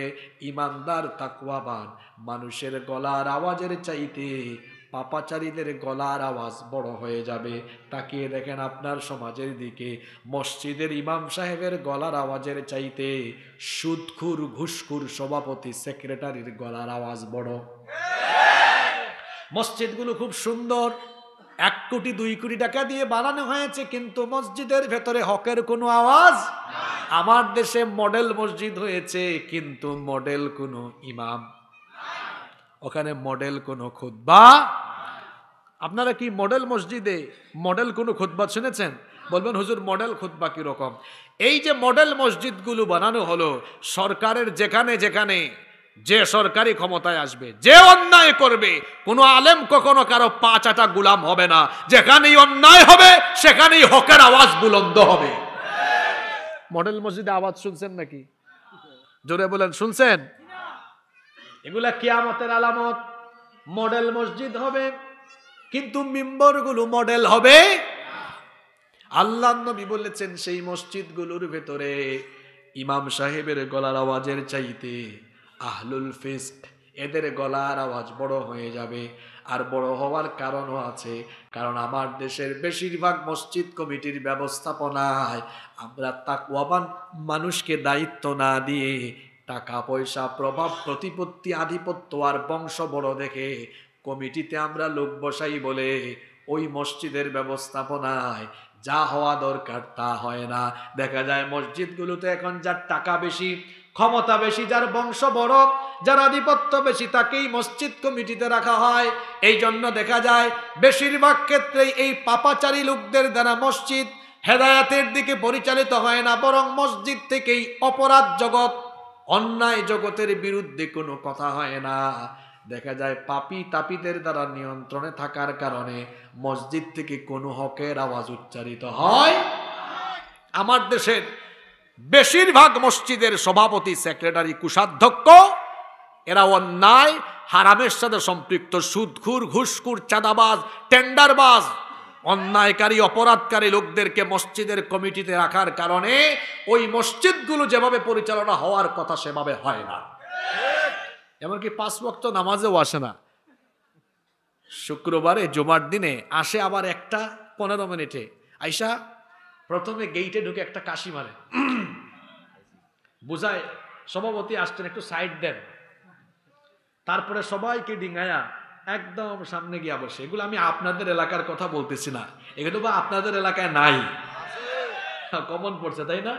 ইমানদার তাকওয়াবান মানুষের গলার আওয়াজের চাইতে পাপাচারীদের গলার আওয়াজ বড় হয়ে যাবে। তাকিয়ে দেখেন আপনার সমাজের দিকে, মসজিদের ইমাম সাহেবের গলার আওয়াজের চাইতে সুদখুর ঘুষখুর সভাপতি সেক্রেটারির গলার আওয়াজ বড়। মসজিদগুলো খুব সুন্দর, 1 কোটি 2 কোটি টাকা দিয়ে বানানো হয়েছে, কিন্তু মসজিদের ভেতরে হকের কোনো আওয়াজ। আমার দেশে মডেল মসজিদ হয়েছে, কিন্তু মডেল কোনো ইমাম, ওখানে মডেল কোনো খুতবা। আপনারা কি মডেল মসজিদে মডেল কোনো খুতবা শুনেছেন? বলবেন হুজুর মডেল খুতবা কি রকম? এই যে মডেল মসজিদগুলো বানানো হলো, সরকারের যেখানে যেখানে যে সরকারি ক্ষমতায় আসবে, যে অন্যায় করবে, কোন আলেম কখনো কারো 5 আটা গুলাম হবে না। যেখানেই অন্যায় হবে সেখানেই হকের আওয়াজ বুলন্দ হবে। মডেল মসজিদে আওয়াজ শুনছেন নাকি? জোরে বলেন শুনছেন? এগুলা কিয়ামতের আলামত। মডেল মসজিদ হবে, কিন্তু মিম্বরগুলো মডেল হবে। আল্লাহ নবী বলেছেন সেই মসজিদগুলোর ভেতরে ইমাম সাহেবের গলার আওয়াজের চাইতে আহলুল ফিসক এদের গলার আওয়াজ বড় হয়ে যাবে। আর বড় হওয়ার কারণও আছে, কারণ আমার দেশের বেশিরভাগ মসজিদ কমিটির ব্যবস্থাপনায় আমরা তাকওয়াবান মানুষকে দায়িত্ব না দিয়ে টাকা পয়সা, প্রভাব প্রতিপত্তি, আধিপত্য আর বংশ বড় দেখে কমিটিতে আমরা লোক বসাই বলে ওই মসজিদের ব্যবস্থাপনায় যা হওয়া দরকার তা হয় না। দেখা যায় মসজিদগুলোতে এখন যার টাকা বেশি, ক্ষমতা বেশি, যার বংশ বড়, যার আধিপত্য বেশি, তাকেই মসজিদ কমিটিতে রাখা হয়। এই জন্য দেখা যায় বেশিরভাগ ক্ষেত্রেই এই পাপাচারী লোকদের দ্বারা মসজিদ হেদায়াতের দিকে পরিচালিত হয় না, বরং মসজিদ থেকেই অপরাধ জগৎ, অন্যায় জগতের বিরুদ্ধে কোনো কথা হয় না। দেখা যায় পাপী তাপীদের দ্বারা নিয়ন্ত্রণে থাকার কারণে মসজিদ থেকে কোনো হকের আওয়াজ উচ্চারিত হয়। আমার দেশের বেশিরভাগ মসজিদের সভাপতি, সেক্রেটারি, কোষাধ্যক্ষ এরা অন্যায় হারামের সাথে সম্পৃক্ত, সুদখুর, ঘুষখুর, চাঁদাবাজ, টেন্ডারবাজ, অন্যায়কারী, অপরাধকারী লোকদেরকে মসজিদের কমিটিতে রাখার কারণে ওই মসজিদগুলো যেভাবে পরিচালনা হওয়ার কথা সেভাবে হয় না। এমনকি 5 ওয়াক্ত নামাজেও আসে না। শুক্রবারে জুমার দিনে আসে আবার 1টা 15 মিনিটে, আইসা প্রথমে গেইটে ঢুকে একটা কাশি মারে, বুঝায় সভাপতি আসছেন একটু সাইড দেন, তারপরে সবাইকে ডিঙায়া একদম সামনে গিয়া বসে। এগুলো আমি আপনাদের এলাকার কথা বলতেছি না, এগুলো বা আপনাদের এলাকায় নাই, কমন পড়ছে তাই না?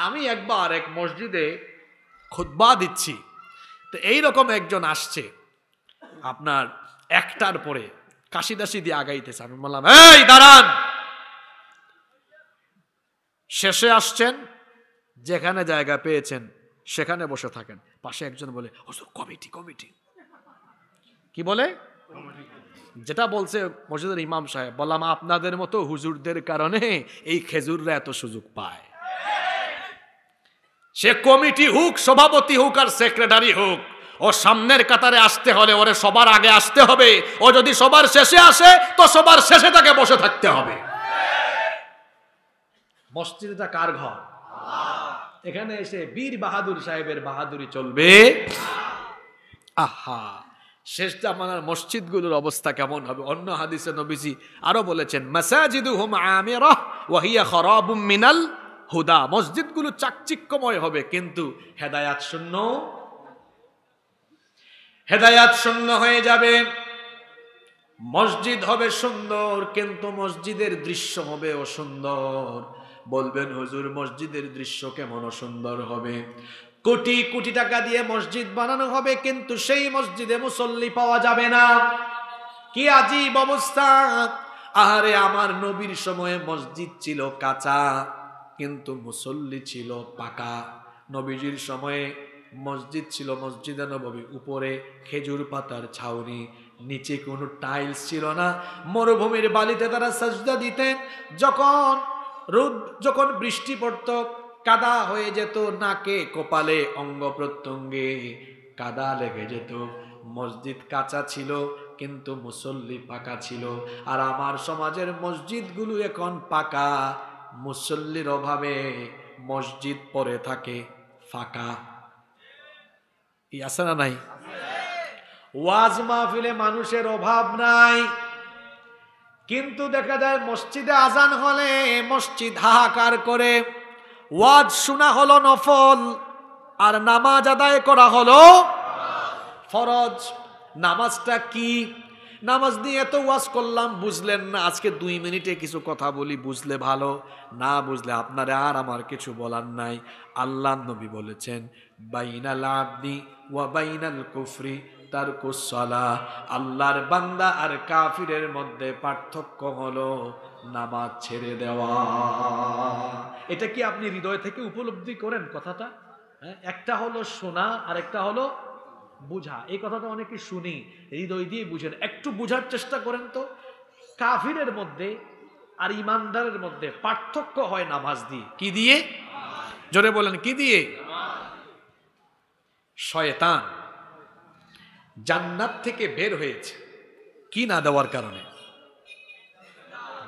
আমি একবার এক মসজিদে খুতবা দিচ্ছি, তো এইরকম একজন আসছে, আপনার 1টার পরে কাশিদাসি দিয়ে আগাইতেছে। আমি বললাম এই দাঁড়ান, শেষে আসছেন, যেখানে জায়গা পেয়েছেন সেখানে বসে থাকেন। পাশে একজন বলে হুজুর কমিটি কমিটি। কি বলে? যেটা বলছে মসজিদের ইমাম সাহেব। বললাম আপনাদের মতো হুজুরদের কারণে এই খেজুররা এত সুযোগ পায়। সে কমিটি হোক, সভাপতি হোক আর সেক্রেটারি হোক, ও সামনের কাতারে আসতে হলে ওরে সবার আগে আসতে হবে। ও যদি সবার শেষে আসে তো সবার শেষে তাকে বসে থাকতে হবে। মসজিদটা কার ঘর? এখানে এসে বীর বাহাদুর সাহেবের বাহাদুরি চলবে? আহা, শেষ জামানার মসজিদগুলোর অবস্থা কেমন হবে? অন্য হাদিসে নবীজি আরো বলেছেন, মাসাজিদুহুম আমিরাহ ওয়া হিয়া খারাবুম মিনাল হুদা। মসজিদগুলো চাকচিক্যময় হবে কিন্তু হেদায়াত শূন্য হয়ে যাবে। মসজিদ হবে সুন্দর কিন্তু মসজিদের দৃশ্য হবে অসুন্দর। বলবেন হুজুর মসজিদের দৃশ্য কেমন অসুন্দর হবে? কোটি কোটি টাকা দিয়ে মসজিদ বানানো হবে কিন্তু সেই মসজিদে মুসল্লি পাওয়া যাবে না। কি আজীব অবস্থা! আহারে, আমার নবীর সময়ে মসজিদ ছিল কাঁচা কিন্তু মুসল্লি ছিল পাকা। নবীজির সময়ে মসজিদ ছিল মসজিদে নববী, উপরে খেজুর পাতার ছাউনি, নিচে কোনো টাইলস ছিল না। মরুভূমির বালিতে তারা সাজদা দিতেন। যখন বৃষ্টি পড়ত কাদা হয়ে যেত, নাকে কপালে অঙ্গ প্রত্যঙ্গে কাদা লেগে যেত। মসজিদ কাঁচা ছিল কিন্তু মুসল্লি পাকা ছিল। আর আমার সমাজের মসজিদগুলো এখন পাকা, মুসল্লির অভাবে মসজিদ পড়ে থাকে ফাঁকা। আছে না নাই? ওয়াজ মাহফিলে মানুষের অভাব নাই কিন্তু দেখা যায় মসজিদে আজান হলে মসজিদ হাহাকার করে। ওয়াজ শোনা হলো নফল আর নামাজ আদায় করা হলো ফরজ। নামাজটা কি? নামাজ নিয়ে এত ওয়াজ করলাম, বুঝলেন না। আজকে 2 মিনিটে কিছু কথা বলি, বুঝলে ভালো, না বুঝলে আপনারে আর আমার কিছু বলার নাই। আল্লাহ নবী বলেছেন, বাইনাল আবদি ওয়া বাইনাল কুফরি তারকুস সালাহ। আল্লাহর বান্দা আর কাফিরের মধ্যে পার্থক্য হলো নামাজ ছেড়ে দেওয়া। এটা কি আপনি হৃদয় থেকে উপলব্ধি করেন কথাটা? একটা হলো শোনা আর একটা হলো বুঝা। এই কথাটা অনেকে শুনি, হৃদয় দিয়ে বুঝেন। একটু বুঝার চেষ্টা করেন তো। কাফিরের মধ্যে আর ইমানদারের মধ্যে পার্থক্য হয় নামাজ দিয়ে। কি দিয়ে? জোরে বলেন, কি দিয়ে? শয়তান জান্নাত থেকে বের হয়েছে কি না দেওয়ার কারণে?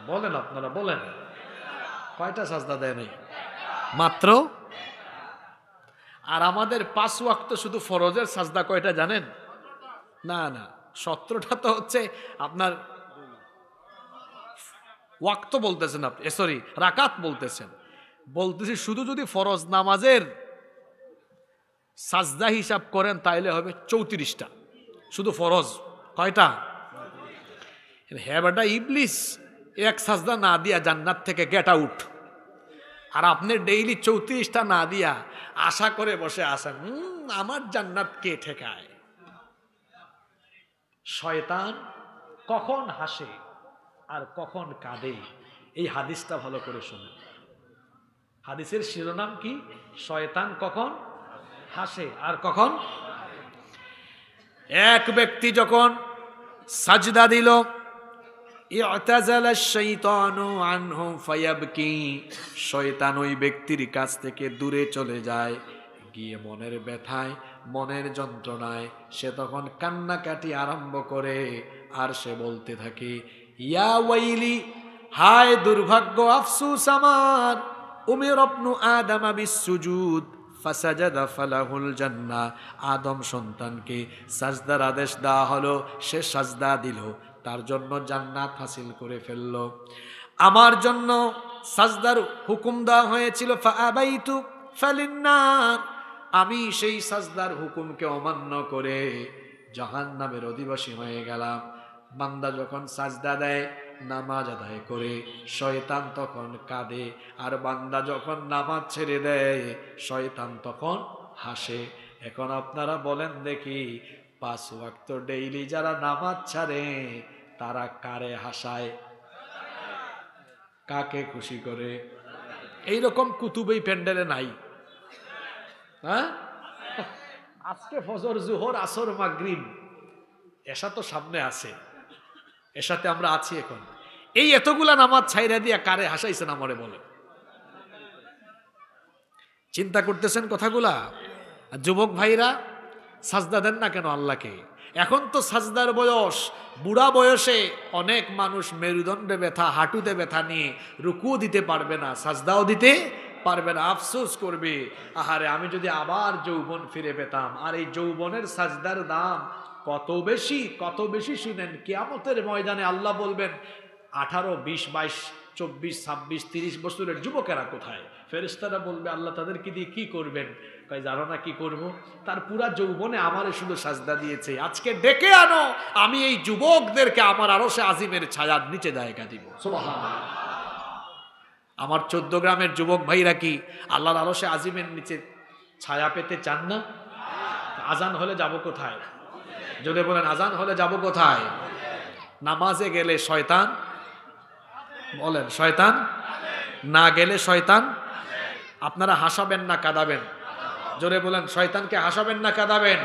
বলেন, আপনারা বলেন। কয়টা সাজদা দেয় নাই? মাত্র। আর আমাদের 5 ওয়াক্ত শুধু ফরজের সাজদা কয়টা জানেন? না, 17টা তো হচ্ছে আপনার ওয়াক্ত বলতেছেন আপনি, সরি রাকাত বলতেছেন। বলতেছি শুধু যদি ফরজ নামাজের সাজদা হিসাব করেন তাইলে হবে 34টা শুধু ফরজ। কয়টা? হ্যাঁ বেটা, ইবলিস এক সাজদা না দিয়া জান্নাত থেকে গেট আউট। আর আপনি ডেইলি 34টা না দিয়া আশা করে বসে আছেন আমার জান্নাত কে ঠেকায়। শয়তান কখন হাসে আর কখন কাঁদে এই হাদিসটা ভালো করে শুনুন। হাদিসের শিরোনাম কি? শয়তান কখন হাসে আর কখন। এক ব্যক্তি যখন সাজদা দিল, শয়তান ওই ব্যক্তির কাছ থেকে দূরে চলে যায়, গিয়ে মনের ব্যথায় মনের যন্ত্রণায় সে তখন কান্নাকাটি আরম্ভ করে। আর সে বলতে থাকে, ইয়া ওয়াইলি, হায় দুর্ভাগ্য, আফসুস আমার, উমির ইবনু আদম বিসসুজুদ ফাসাজাদা ফালাহুল জান্নাহ। আদম সন্তানকে সাজদার আদেশ দেওয়া হলো, সে সাজদা দিল, তার জন্য জান্নাত হাসিল করে ফেলল। আমার জন্য সাজদার হুকুম দেওয়া হয়েছিল, ফাআবাইতু ফালিন্নার, আমি সেই সাজদার হুকুমকে অমান্য করে জাহান্নামের অধিবাসী হয়ে গেলাম। বান্দা যখন সাজদা দেয়, নামাজ আদায় করে, শয়তান তখন কাঁদে। আর বান্দা যখন নামাজ ছেড়ে দেয়, শয়তান তখন হাসে। এখন আপনারা বলেন দেখি, 5 ওয়াক্ত ডেইলি যারা নামাজ ছাড়ে তারা কারে হাসায়, কাকে খুশি করে? এইরকম কুতুবেই প্যান্ডেলে নাই। হ্যাঁ, আজকে ফজর, জোহর, আসর, মাগরিব, এশা তো সামনে আছে, এশাতে আমরা আছি এখন। এই এতগুলা নামাজ ছাইরা দিয়া কারে হাসাইছেন আমারে বলেন? চিন্তা করতেছেন কথাগুলা? যুবক ভাইরা সাজদা দেন না কেন আল্লাহকে? এখন তো সাজদার বয়স, বুড়া বয়সে অনেক মানুষ মেরুদণ্ডে ব্যথা, হাঁটুতে ব্যথা নিয়ে রুকুও দিতে পারবে না, সাজদাও দিতে পারবে না। আফসোস করবে, আহারে আমি যদি আবার যৌবন ফিরে পেতাম। আর এই যৌবনের সাজদার দাম কত বেশি শুনেন, কিয়ামতের ময়দানে আল্লাহ বলবেন 18, 20, 22, 24, 26, 30 বছরের যুবকেরা কোথায়? ফেরেশতারা বলবে আল্লাহ তাদেরকে দিয়ে কি করবেন? কয় জানো না কি করব? তার পুরা যৌবনে আমারে শুধু সাজদা দিয়েছে, আজকে ডেকে আনো, আমি এই যুবকদেরকে আমার আরশে আজিমের ছায়ার নিচে জায়গা দিব। সুবহানাল্লাহ। আমার 14 গ্রামের যুবক ভাইরা কি আল্লাহর আরশে আজিমের নিচে ছায়া পেতে চান না? আজান হলে যাব কোথায়? জোরে বলেন, আজান হলে যাব কোথায়? নামাজে গেলে শয়তান, বলেন শয়তান, না গেলে শয়তান। আপনারা হাসাবেন না কাঁদাবেন? জোরে বলেন, শয়তানকে হাসাবেন না কাঁদাবেন?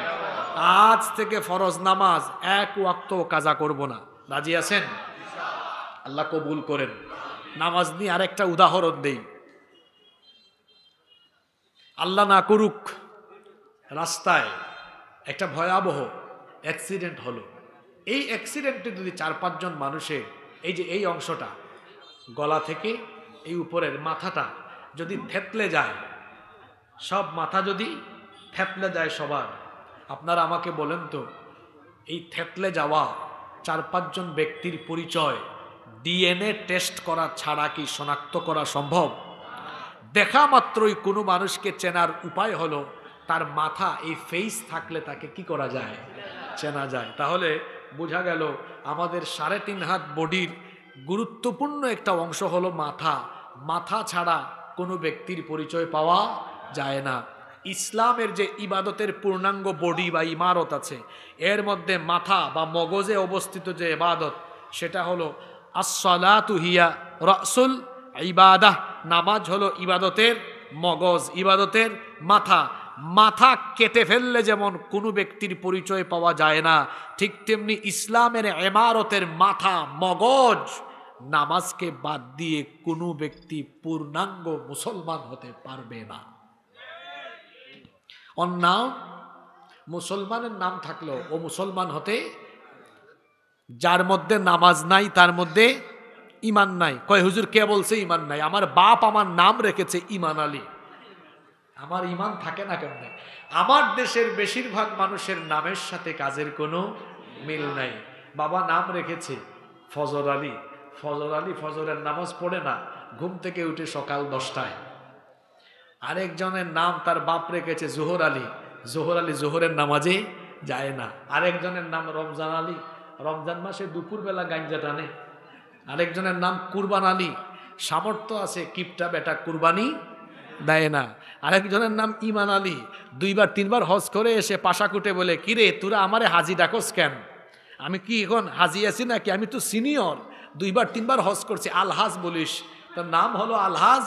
আজ থেকে ফরজ নামাজ 1 ওয়াক্ত কাজা করব না, রাজি আছেন? আল্লাহ কবুল করেন। নামাজ নিয়ে আরেকটা উদাহরণ দেই। আল্লাহ না করুক রাস্তায় একটা ভয়াবহ অ্যাক্সিডেন্ট হলো। এই অ্যাক্সিডেন্টে যদি 4-5 জন মানুষের এই অংশটা গলা থেকে এই উপরের মাথাটা যদি থেতলে যায়, সব মাথা যদি থেতলে যায় সবার, আপনারা আমাকে বলেন তো, এই থেতলে যাওয়া 4-5 জন ব্যক্তির পরিচয় ডিএনএ টেস্ট করা ছাড়া কি শনাক্ত করা সম্ভব? দেখা মাত্রই কোনো মানুষকে চেনার উপায় হলো তার মাথা, এই ফেস থাকলে তাকে কি করা যায়? চেনা যায়। তাহলে বোঝা গেল আমাদের 3.5 হাত বডির গুরুত্বপূর্ণ একটা অংশ হলো মাথা। মাথা ছাড়া কোনো ব্যক্তির পরিচয় পাওয়া যায় না। ইসলামের যে ইবাদতের পূর্ণাঙ্গ বডি বা ইমারত আছে, এর মধ্যে মাথা বা মগজে অবস্থিত যে ইবাদত, সেটা হলো আস-সালাতু হিয়া রাসুল ইবাদাহ। নামাজ হলো ইবাদতের মগজ, ইবাদতের মাথা। মাথা কেটে ফেললে যেমন কোনো ব্যক্তির পরিচয় পাওয়া যায় না, ঠিক তেমনি ইসলামের ইমারতের মাথা, মগজ, নামাজকে বাদ দিয়ে কোনো ব্যক্তি পূর্ণাঙ্গ মুসলমান হতে পারবে না। অন্য মুসলমানের নাম থাকলেও ও মুসলমান হতে, যার মধ্যে নামাজ নাই তার মধ্যে ইমান নাই। কয় হুজুর কে বলছে ইমান নাই? আমার বাপ আমার নাম রেখেছে ইমান আলী, আমার ইমান থাকে না কেমনে? আমার দেশের বেশিরভাগ মানুষের নামের সাথে কাজের কোনো মিল নাই। বাবা নাম রেখেছে ফজর আলী, ফজর আলী ফজরের নামাজ পড়ে না, ঘুম থেকে উঠে সকাল 10টায়। আরেকজনের নাম তার বাপ রেখেছে জোহর আলী, জোহর আলী জোহরের নামাজে যায় না। আরেকজনের নাম রমজান আলী, রমজান মাসে দুপুরবেলা গাঞ্জা টানে। আরেকজনের নাম কুরবান আলী, সামর্থ্য আছে কিপটা বেটা কুরবানি দেয় না। আরেকজনের নাম ইমান আলী, 2-3 বার হজ করে এসে পাশা কুটে বলে, কিরে তোরা আমারে হাজি ডাকস কেন? আমি কি এখন হাজি আছি নাকি? আমি তো সিনিয়র, 2-3 বার হজ করছি, আলহাজ বলিস। তার নাম হলো আলহাজ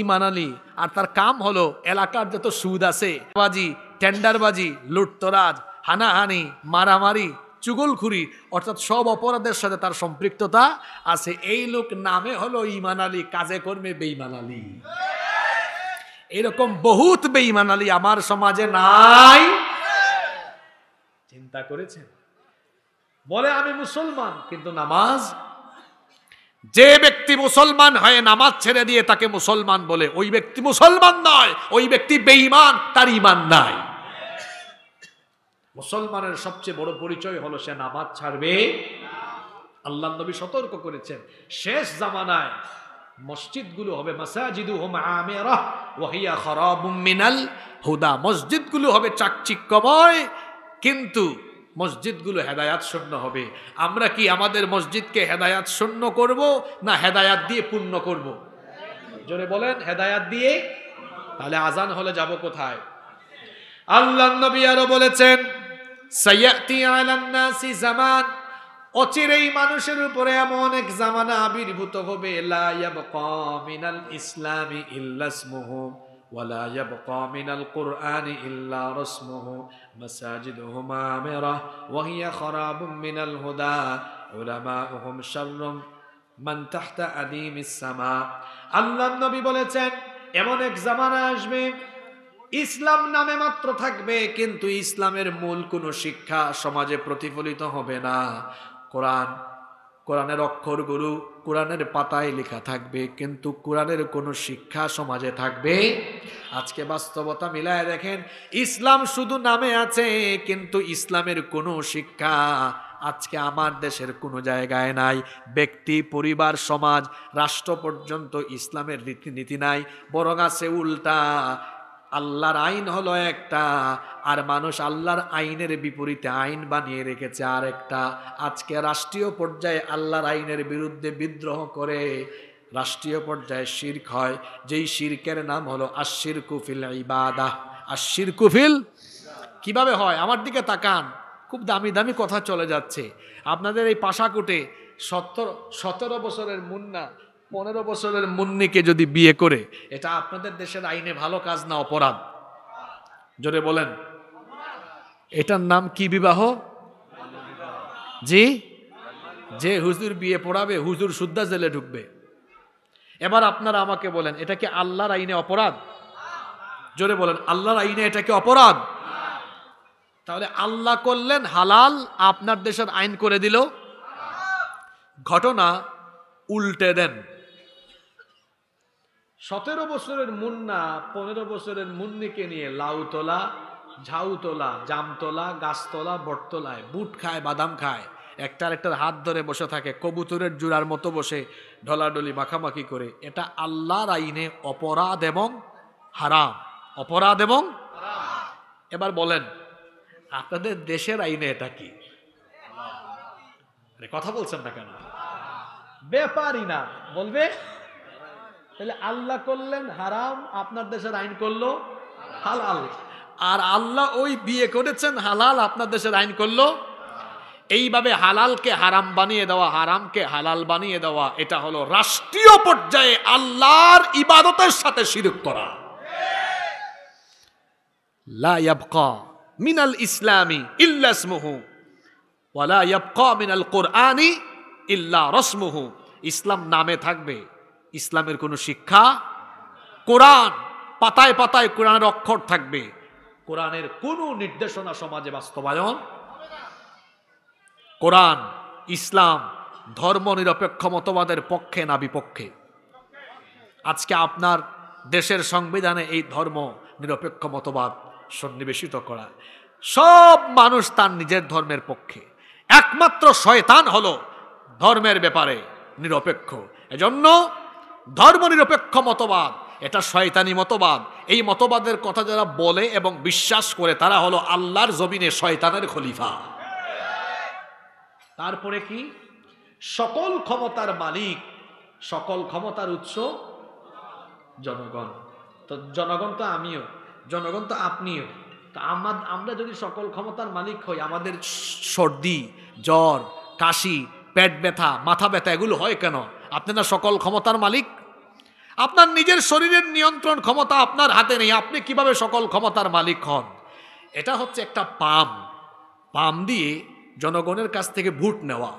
ইমান আলী, আর তার কাম হলো এলাকার যত সুদ আছে, বাজি, টেন্ডারবাজি, লুটতরাজ, হানাহানি, মারামারি, চুগলখুরি, অর্থাৎ সব অপরাধের সাথে তার সম্পৃক্ততা আছে। এই লোক নামে হলো ইমান আলী, কাজে কর্মে বেঈমান আলী। এরকম বহুত বেঈমান আলী আমার সমাজে নাই? চিন্তা করেছেন? বলে আমি মুসলমান, কিন্তু নামাজ, যে ব্যক্তি মুসলমান হয়ে নামাজ ছেড়ে দিয়ে তাকে মুসলমান বলে, ওই ব্যক্তি মুসলমান নয়, ওই ব্যক্তি বেঈমান, তার ঈমান নাই। মুসলমানের সবচেয়ে বড় পরিচয় হলো সে নামাজ ছাড়বে। আল্লাহর নবী সতর্ক করেছেন, শেষ জামানায় মসজিদগুলো হবে মাসাজিদুহুম আমিরাহ ওয়া হিয়া খারাবুম মিনাল হুদা। মসজিদগুলো হবে চাকচিক্যময়, কিন্তু মসজিদগুলো হেদায়াত শূন্য হবে। আমরা কি আমাদের মসজিদকে হেদায়াত শূন্য করব না হেদায়াত দিয়ে পূর্ণ করব? জোরে বলেন, হেদায়াত দিয়ে। তাহলে আজান হলে যাব কোথায়? আল্লাহর নবী আরো বলেছেন, সায়াতি আলান নাসি জামান, অচিরেই মানুষের উপরে এমন এক জামানা আবির্ভূত হবে, লা ইয়াবকা মিনাল ইসলামি ইল্লা ইসমুহু ওয়া লা ইয়াবকা মিনাল কুরআনি ইল্লা রাসমুহু মাসাজিদুহুম আমিরাহ ওয়া হিয়া খারাবুম মিনাল হুদা উলামাউহুম শাররুম মান তাহতা আদিমিস সামা। আল্লাহর নবী বলেছেন, এমন এক জামানা আসবে ইসলাম নামে মাত্র থাকবে, কিন্তু ইসলামের মূল কোনো শিক্ষা সমাজে প্রতিফলিত হবে না। কোরআন কোরআনের অক্ষরগুলো কোরআনের পাতায় লেখা থাকবে, কিন্তু কোরআনের কোনো শিক্ষা সমাজে থাকবে। আজকে বাস্তবতা মিলায় দেখেন, ইসলাম শুধু নামে আছে, কিন্তু ইসলামের কোনো শিক্ষা আজকে আমার দেশের কোনো জায়গায় নাই। ব্যক্তি, পরিবার, সমাজ, রাষ্ট্র পর্যন্ত ইসলামের রীতিনীতি নাই, বরং আছে উল্টা। আল্লাহর আইন হলো একটা, আর মানুষ আল্লাহর আইনের বিপরীতে আইন বানিয়ে রেখেছে আর একটা। আজকে রাষ্ট্রীয় পর্যায়ে আল্লাহর আইনের বিরুদ্ধে বিদ্রোহ করে রাষ্ট্রীয় পর্যায়ে শিরক হয়, যেই শিরকের নাম হলো আশশিরকু ফিল ইবাদাহ। আশশিরকু ফিল কিভাবে হয়? আমার দিকে তাকান, খুব দামি দামি কথা চলে যাচ্ছে। আপনাদের এই পাশাকুটে 17 বছরের মুন্না 15 বছরের মুন্নিকে যদি বিয়ে করে, এটা আপনাদের দেশের আইনে ভালো কাজ না অপরাধ? জোরে বলেন। এটার নাম কি বিবাহ? জি, যে হুজুর বিয়ে পড়াবে হুজুর সুদ্ধা জেলে ঢুকবে। এবার আপনারা আমাকে বলেন, এটা কি আল্লাহর আইনে অপরাধ? জোরে বলেন, আল্লাহর আইনে এটা কি অপরাধ? তাহলে আল্লাহ করলেন হালাল, আপনার দেশের আইন করে দিল। ঘটনা উল্টে দেন। 17 বছরের মুন্না 15 বছরের মুন্নিকে নিয়ে লাউতলা, ঝাউতলা, জামতলা, গাছতলা, বটতলায় বুট খায়, বাদাম খায়, একটার একটার হাত ধরে বসে থাকে, কবুতরের জোড়ার মতো বসে ঢলাঢলি মাখামাখি করে। এটা আল্লাহর আইনে অপরাধ এবং হারাম। অপরাধ এবং এবার বলেন, আপনাদের দেশের আইনে এটা কি? কথা বলছেন না কেন? ব্যাপারই না বলবে। তাহলে আল্লাহ করলেন হারাম, আপনার দেশের আইন করলো হালাল। আর আল্লাহ ওই বিয়ে করেছেন হালাল, আপনার দেশের আইন করলো। এইভাবে হালালকে হারাম বানিয়ে দেওয়া, হারামকে হালাল বানিয়ে দেওয়া, এটা হলো রাষ্ট্রীয় পর্যায়ে আল্লাহর ইবাদতের সাথে শিরক করা। লা ইয়াবকা মিনাল ইসলামি ইল্লা ইসমুহু ওয়া লা ইয়াবকা মিনাল কুরআনি ইল্লা রাসমুহু। ইসলাম নামে থাকবে, ইসলামের কোনো শিক্ষা, কোরআন পাতায় পাতায় কোরআনের অক্ষর থাকবে, কোরআনের কোনো নির্দেশনা সমাজে বাস্তবায়ন। কোরআন, ইসলাম ধর্ম নিরপেক্ষ মতবাদের পক্ষে না বিপক্ষে? আজকে আপনার দেশের সংবিধানে এই ধর্ম নিরপেক্ষ মতবাদ সন্নিবেশিত করা। সব মানুষ তার নিজের ধর্মের পক্ষে, একমাত্র শয়তান হলো ধর্মের ব্যাপারে নিরপেক্ষ। এজন্য ধর্ম নিরপেক্ষ মতবাদ এটা শয়তানি মতবাদ। এই মতবাদের কথা যারা বলে এবং বিশ্বাস করে, তারা হলো আল্লাহর জমিনে শয়তানের খলিফা। তারপরে কি? সকল ক্ষমতার মালিক, সকল ক্ষমতার উৎস জনগণ। তো জনগণ তো আমিও, জনগণ তো আপনিও। তো আমরা যদি সকল ক্ষমতার মালিক হই, আমাদের সর্দি, জ্বর, কাশি, পেট ব্যথা, মাথা ব্যথা এগুলো হয় কেন? আপনি না সকল ক্ষমতার মালিক। আপনার নিজের শরীরের নিয়ন্ত্রণ ক্ষমতা আপনার হাতে নেই, আপনি কিভাবে সকল ক্ষমতার মালিক হন? এটা হচ্ছে একটা পাম দিয়ে জনগণের কাছ থেকে ভোট নেওয়া।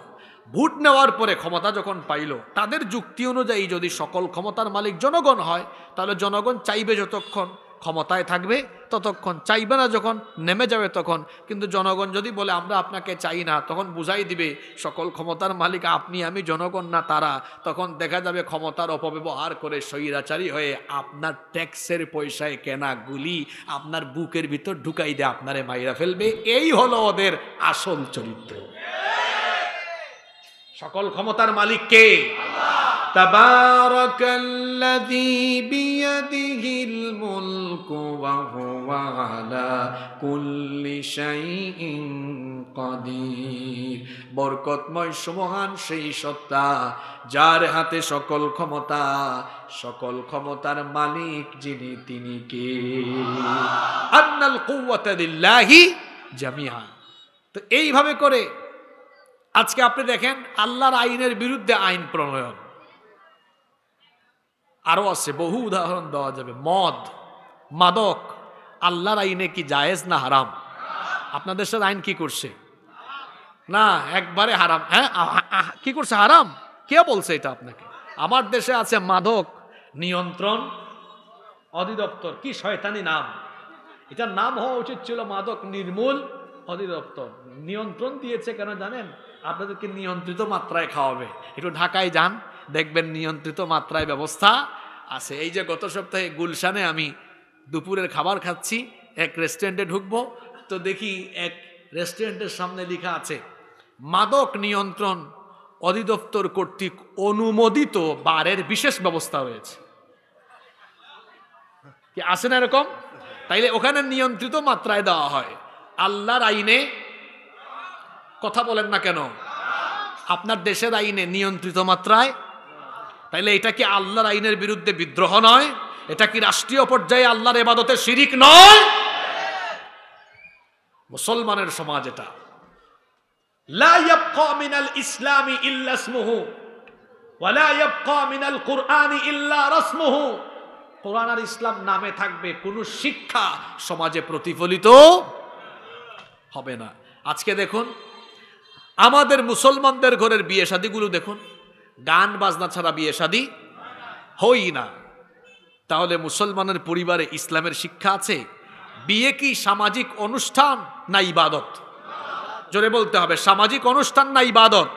ভোট নেওয়ার পরে ক্ষমতা যখন পাইল, তাদের যুক্তি অনুযায়ী যদি সকল ক্ষমতার মালিক জনগণ হয়, তাহলে জনগণ চাইবে যতক্ষণ ক্ষমতায় থাকবে ততক্ষণ, চাইবে না যখন নেমে যাবে তখন। কিন্তু জনগণ যদি বলে আমরা আপনাকে চাই না, তখন বুঝাই দিবে সকল ক্ষমতার মালিক আপনি, আমি জনগণ না তারা। তখন দেখা যাবে ক্ষমতার অপব্যবহার করে স্বৈরাচারী হয়ে আপনার ট্যাক্সের পয়সায় কেনা গুলি আপনার বুকের ভিতর ঢুকাই দিয়ে আপনারে মাইরা ফেলবে। এই হলো ওদের আসল চরিত্র। সকল ক্ষমতার মালিক কে? তাবারাকাল্লাযী বিয়াদিহিল মুলকু ওয়া হুয়া আলা কুল্লি শাইইন কাদির। বরকতময় সুমহান সেই সত্তা, যার হাতে সকল ক্ষমতা, সকল ক্ষমতার মালিক যিনি, তিনি কে? আন্নাল কুওয়াতা লিল্লাহি জামিআ। তো এইভাবে করে আজকে আপনি দেখেন আল্লাহর আইনের বিরুদ্ধে আইন প্রণয়ন। আরো আছে, বহু উদাহরণ দেওয়া যাবে। মদ, মাদক আল্লাহর আইনে কি জায়েজ না হারাম? আপনাদের দেশের আইন কি করছে? না, একবারে হারাম। হ্যাঁ, কি করছে? হারাম। কে বলছে এটা আপনাকে? আমার দেশে আছে মাদক নিয়ন্ত্রণ অধিদপ্তর। কি শয়তানি নাম! এটার নাম হওয়া উচিত ছিল মাদক নির্মূল অধিদপ্তর। নিয়ন্ত্রণ দিয়েছে কেন জানেন? আপনাদেরকে নিয়ন্ত্রিত মাত্রায় খাওয়াবে। একটু ঢাকায় যান, দেখবেন নিয়ন্ত্রিত মাত্রায় ব্যবস্থা আছে। এই যে গত সপ্তাহে গুলশানে আমি দুপুরের খাবার খাচ্ছি, এক রেস্টুরেন্টে ঢুকবো, তো দেখি এক রেস্টুরেন্টের সামনে লেখা আছে মাদক নিয়ন্ত্রণ অধিদপ্তর কর্তৃক অনুমোদিত বারের বিশেষ ব্যবস্থা রয়েছে। কি আছে না এরকম? তাইলে ওখানে নিয়ন্ত্রিত মাত্রায় দেওয়া হয়। আল্লাহর আইনে কথা বলেন না কেন? আপনার দেশের আইনে নিয়ন্ত্রিত মাত্রায়। তাইলে এটা কি আল্লাহর আইনের বিরুদ্ধে বিদ্রোহ নয়? এটা কি রাষ্ট্রীয় পর্যায়ে আল্লাহর ইবাদতে শিরিক নয়? মুসলমানের সমাজ এটা। লা ইয়াবকা মিনাল ইসলামি ইল্লা ইসমুহু ওয়া লা ইয়াবকা মিনাল কুরআনি ইল্লা রাসমুহু। কোরআন আর ইসলাম নামে থাকবে, কোনো শিক্ষা সমাজে প্রতিফলিত হবে না। আজকে দেখুন আমাদের মুসলমানদের ঘরের বিয়ে শাদীগুলো দেখুন, গান বাজনা ছাড়া বিয়ে শাদী হই না। তাহলে মুসলমানের পরিবারে ইসলামের শিক্ষা আছে? বিয়ে কি সামাজিক অনুষ্ঠান না ইবাদত? জোরে বলতে হবে, সামাজিক অনুষ্ঠান না ইবাদত?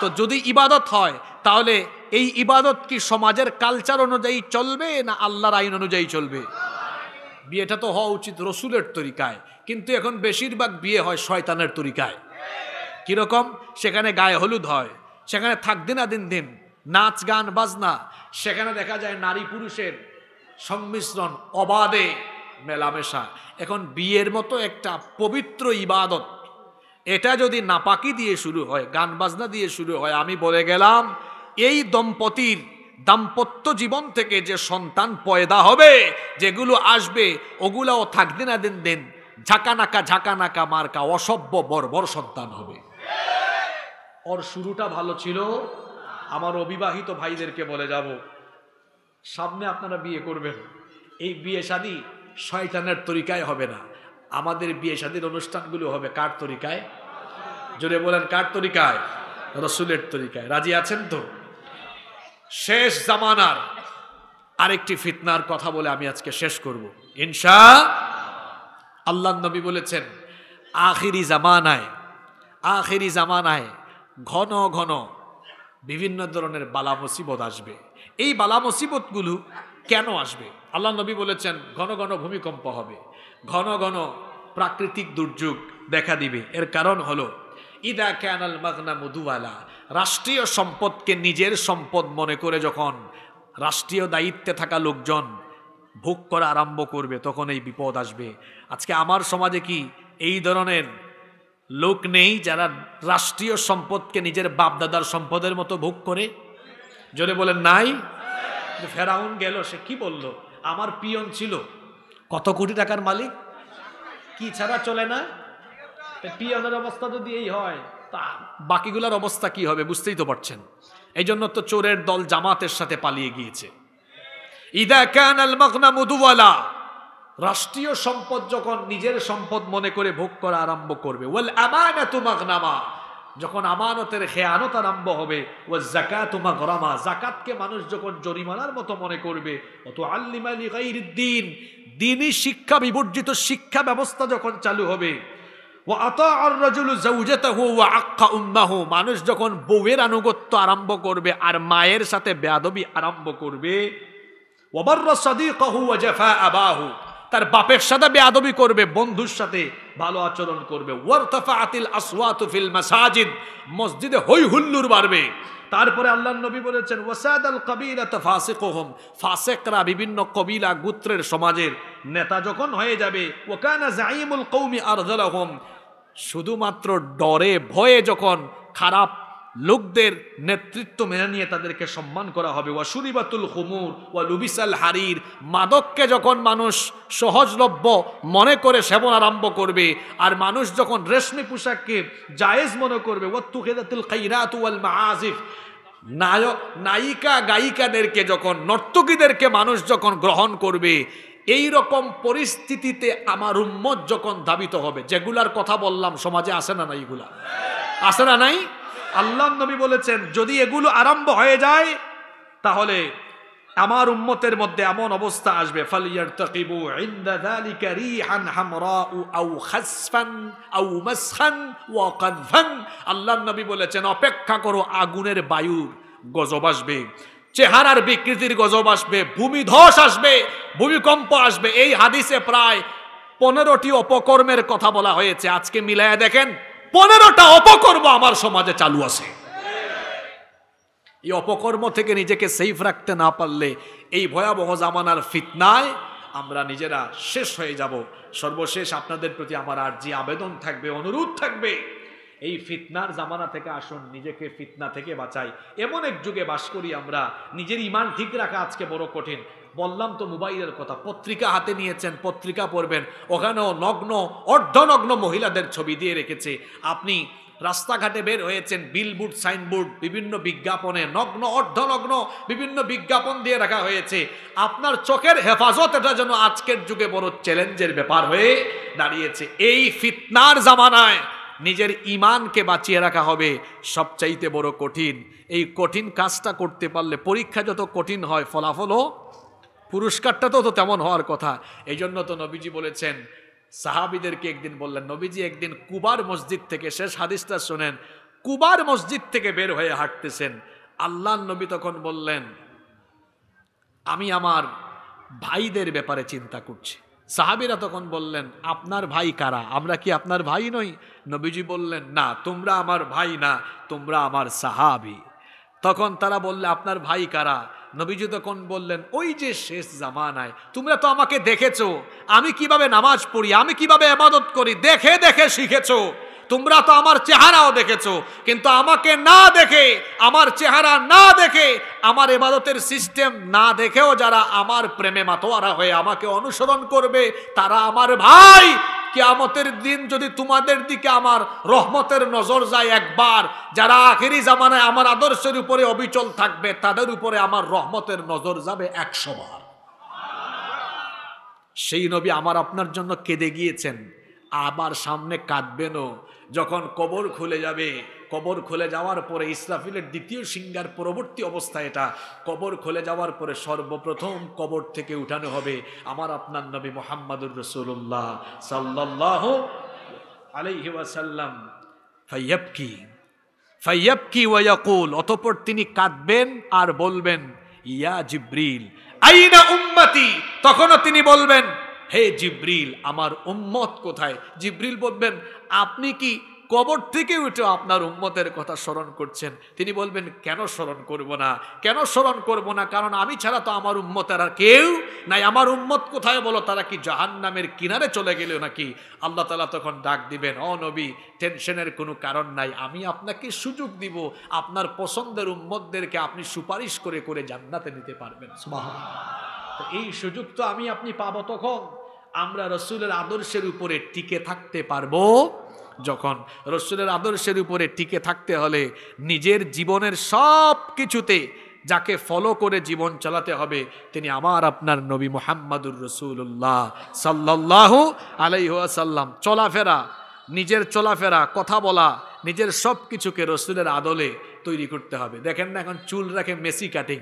তো যদি ইবাদত হয় তাহলে এই ইবাদত কি সমাজের কালচার অনুযায়ী চলবে না আল্লাহর আইন অনুযায়ী চলবে? বিয়েটা তো হওয়া উচিত রসুলের তরিকায়, কিন্তু এখন বেশিরভাগ বিয়ে হয় শয়তানের তরিকায়। কিরকম? সেখানে গায়ে হলুদ হয়, সেখানে থাকদিন না দিন দিন নাচ গান বাজনা, সেখানে দেখা যায় নারী পুরুষের সংমিশ্রণ, অবাধে মেলামেশা। এখন বিয়ের মতো একটা পবিত্র ইবাদত, এটা যদি নাপাকি দিয়ে শুরু হয়, গান বাজনা দিয়ে শুরু হয়, আমি বলে গেলাম এই দম্পতির দাম্পত্য জীবন থেকে যে সন্তান পয়দা হবে, যেগুলো আসবে, ওগুলাও থাকদিন না দিন দিন ঝাঁকানাকা মার্কা অসভ্য বর্বর সন্তান হবে। ওর শুরুটা ভালো ছিল। আমার অবিবাহিত ভাইদেরকে বলে যাব, সামনে আপনারা বিয়ে করবেন, এই বিয়ে শাদী শয়তানের তরিকায় হবে না। আমাদের বিয়ে শাদীর অনুষ্ঠানগুলো হবে কার তরিকায়? জোরে বলেন, কার তরিকায়? রসুলের তরিকায়। রাজি আছেন তো? শেষ জামানার আরেকটি ফিতনার কথা বলে আমি আজকে শেষ করব ইনশাআল্লাহ। আল্লাহ নবী বলেছেন আখিরি জামানায় ঘন ঘন বিভিন্ন ধরনের বালা মুসিবত আসবে। এই বালা মুসিবতগুলো কেন আসবে? আল্লাহ নবী বলেছেন ঘন ঘন ভূমিকম্প হবে, ঘন ঘন প্রাকৃতিক দুর্যোগ দেখা দিবে। এর কারণ হলো ইদা কানাল মাগনামু দুওয়ালা, রাষ্ট্রীয় সম্পদকে নিজের সম্পদ মনে করে যখন রাষ্ট্রীয় দায়িত্বে থাকা লোকজন ভোগ করা আরম্ভ করবে, তখন এই বিপদ আসবে। আজকে আমার সমাজে কি এই ধরনের লোক নেই যারা রাষ্ট্রীয় সম্পদকে নিজের বাপদাদার সম্পদের মতো ভোগ করে? জোরে বলেন নাই? ফেরাউন গেল, সে কি বলল? আমার পিয়ন ছিল কত কোটি টাকার মালিক, কি ছাড়া চলে না? পিয়নের অবস্থা যদি এই হয়, তা বাকিগুলোর অবস্থা কি হবে বুঝতেই তো পারছেন। এই জন্য তো চোরের দল জামাতের সাথে পালিয়ে গিয়েছে। ইদা কানাল মাগনামু দুওয়ালা, রাষ্ট্রীয় সম্পদ যখন নিজের সম্পদ মনে করে ভোগ করা আরম্ভ করবে, ওয়াল আমানাতু মাগনামা, যখন আমানতের খেয়ানত আরম্ভ হবে, ওয়াজ যাকাতু মাগরামা, যাকাতকে মানুষ যখন জরিমানার মতো মনে করবে, অত আল্লিমা লিগাইরিদ্দিন, দ্বীনি শিক্ষা বিবর্জিত শিক্ষা ব্যবস্থা যখন চালু হবে, ওয়া আতাআর রাজুলু যাওজাতাহু ওয়া আক্কা উম্মাহু, মানুষ যখন বউয়ের আনুগত্য আরম্ভ করবে আর মায়ের সাথে বেয়াদবি আরম্ভ করবে, ওয়া বাররা সাদিকাহু ওয়া জাফা আবাহু, তার বাপের সাথে বেয়াদবি করবে, বন্ধুর সাথে ভালো আচরণ করবে, ওয়ারতাফাআতিল আসওয়াতু ফিল মাসাজিদ, মসজিদে হই হুল্লোড় বাড়বে। তারপরে আল্লাহর নবী বলেছেন ওয়াসাদাল কাবিলাত ফাসিকুহুম, ফাসিকরা বিভিন্ন কবিলা গোত্রের সমাজের নেতা যখন হয়ে যাবে, ওয়া কানা যাইমুল কওমি আরযালাহুম, শুধুমাত্র ডরে ভয়ে যখন খারাপ লোকদের নেতৃত্ব মেনে নিয়ে তাদেরকে সম্মান করা হবে, ওয়া শুরিবাতুল খুমুর ওয়া লুবিসাল হারির, মাদককে যখন মানুষ সহজলভ্য মনে করে সেবন আরম্ভ করবে, আর মানুষ যখন রেশমি পোশাককে জায়েজ মনে করবে, ওয়াত্তুখিদাতুল খাইরাত ওয়াল মাআজিফ, নায়িকা গায়িকাদেরকে যখন, নর্তকীদেরকে মানুষ যখন গ্রহণ করবে, এই রকম পরিস্থিতিতে আমার উম্মত যখন ধাবিত হবে, যেগুলার কথা বললাম সমাজে আসে না নাই? এগুলা আসে না নাই? আল্লাহ নবী বলেছেন যদি এগুলো আরম্ভ হয়ে যায় তাহলে আমার উম্মতের মধ্যে এমন অবস্থা আসবে, ফালিয়ারতাকিবু ইনদা যালিকা রিহান হামরাউ আও খাসফান আও মাসখান ওয়া কাযফান। আল্লাহর নবী বলেছেন, অপেক্ষা করো, আগুনের বায়ুর গজব আসবে, চেহারার বিকৃতির গজব আসবে, ভূমিধস আসবে, ভূমিকম্প আসবে। এই হাদিসে প্রায় 15টি অপকর্মের কথা বলা হয়েছে। আজকে মিলায়া দেখেন, 15টা অপকর্ম আমার সমাজে চালু আছে। এই অপকর্ম থেকে নিজেকে সেফ রাখতে না পারলে এই ভয়াবহ জামানার ফিতনায় আমরা নিজেরা শেষ হয়ে যাব। সর্বশেষ আপনাদের প্রতি আমার আরজি, আবেদন থাকবে, অনুরোধ থাকবে, এই ফিতনার জামানা থেকে আসুন, নিজেকে ফিতনা থেকে বাঁচাই। এমন এক যুগে বাস করি আমরা, নিজের ঈমান ঠিক রাখা আজকে বড় কঠিন। বললাম তো মোবাইলের কথা, পত্রিকা হাতে নিয়েছেন, পত্রিকা পড়বেন, ওখানেও নগ্ন অর্ধনগ্ন মহিলাদের ছবি দিয়ে রেখেছে। আপনি রাস্তাঘাটে বের হয়েছেন, বিলবোর্ড, সাইনবোর্ড, বিভিন্ন বিজ্ঞাপনে নগ্ন অর্ধনগ্ন বিভিন্ন বিজ্ঞাপন দিয়ে রাখা হয়েছে। আপনার চোখের হেফাজত, এটা যেন আজকের যুগে বড় চ্যালেঞ্জের ব্যাপার হয়ে দাঁড়িয়েছে। এই ফিতনার জামানায় নিজের ঈমানকে বাঁচিয়ে রাখা হবে সবচাইতে বড় কঠিন। এই কঠিন কাজটা করতে পারলে পরীক্ষা যত কঠিন হয়, ফলাফলও, পুরস্কারটা তো তেমন হওয়ার কথা। এই জন্য তো নবীজি বলেছেন, সাহাবীদেরকে একদিন বললেন, নবীজি একদিন কুবার মসজিদ থেকে, শেষ হাদিসটা শোনেন, কুবার মসজিদ থেকে বের হয়ে হাঁটতেছেন। আল্লাহর নবী তখন বললেন, আমি আমার ভাইদের ব্যাপারে চিন্তা করছি। সাহাবীরা তখন বললেন, আপনার ভাই কারা? আমরা কি আপনার ভাই নই? নবীজি বললেন, না, তোমরা আমার ভাই না, তোমরা আমার সাহাবী। তখন তারা বললে, আপনার ভাই কারা? নবীজি তখন বললেন, ওই যে শেষ জামানায় তোমরা তো আমাকে দেখেছো, আমি কিভাবে নামাজ পড়ি, আমি কিভাবে ইবাদত করি, দেখে দেখে শিখেছো। তোমরা তো আমার চেহারাও দেখেছো, কিন্তু আমাকে না দেখে, আমার চেহারা না দেখে, আমার ইবাদতের সিস্টেম না দেখেও যারা আমার প্রেমে মাতোয়ারা হয়ে আমাকে অনুসরণ করবে, তারা আমার ভাই। কিয়ামতের দিন যদি তোমাদের দিকে আমার রহমতের নজর যায় একবার, যারা আখেরি জামানায় আমার আদর্শের উপরে অবিচল থাকবে, তাদের উপরে আমার রহমতের নজর যাবে 100 বার। সেই নবী আমার আপনার জন্য কেঁদে গিয়েছেন, আবার সামনে কাঁদবেনও। যখন কবর খুলে যাবে, কবর খুলে যাওয়ার পরে ইসরাফিলের দ্বিতীয় সিংহার পরবর্তী অবস্থা এটা, কবর খুলে যাওয়ার পরে সর্বপ্রথম কবর থেকে উঠানো হবে আমার আপনার নবী মুহাম্মদুর রাসূলুল্লাহ সাল্লাল্লাহু আলাইহি ওয়াসাল্লাম। ফায়াবকি ওয়া ইয়াকুল, অতঃপর তিনি কাঁদবেন আর বলবেন, ইয়া জিবরিল আইনা উম্মতি। তখনও তিনি বলবেন, হে জিবরিল, আমার উম্মত কোথায়? জিবরিল বলবেন, আপনি কি কবর থেকে উঠে আপনার উম্মতের কথা স্মরণ করছেন? তিনি বলবেন, কেন স্মরণ করব না, কেন স্মরণ করব না, কারণ আমি ছাড়া তো আমার উম্মতের আর কেউ নাই। আমার উম্মত কোথায় বলো? তারা কি জাহান্নামের কিনারে চলে গেল নাকি? আল্লাহ তাআলা তখন ডাক দিবেন, ও নবী, টেনশনের কোনো কারণ নাই, আমি আপনাকে সুযোগ দিব, আপনার পছন্দের উম্মতদেরকে আপনি সুপারিশ করে করে জান্নাতে নিতে পারবেন। সুবহানাল্লাহ। তো এই সুযোগ তো আমি আপনি পাবো তখন আমরা রসুলের আদর্শের উপরে টিকে থাকতে পারবো। যখন রসুলের আদর্শের উপরে টিকে থাকতে হলে নিজের জীবনের সব কিছুতে যাকে ফলো করে জীবন চালাতে হবে তিনি আমার আপনার নবী মুহাম্মদুর রাসূলুল্লাহ সাল্লাল্লাহু আলাইহি ওয়াসাল্লাম। চলাফেরা, নিজের চলাফেরা, কথা বলা, নিজের সব কিছুকে রসুলের আদলে তৈরি করতে হবে। দেখেন না, এখন চুল রাখে মেসি কাটিং,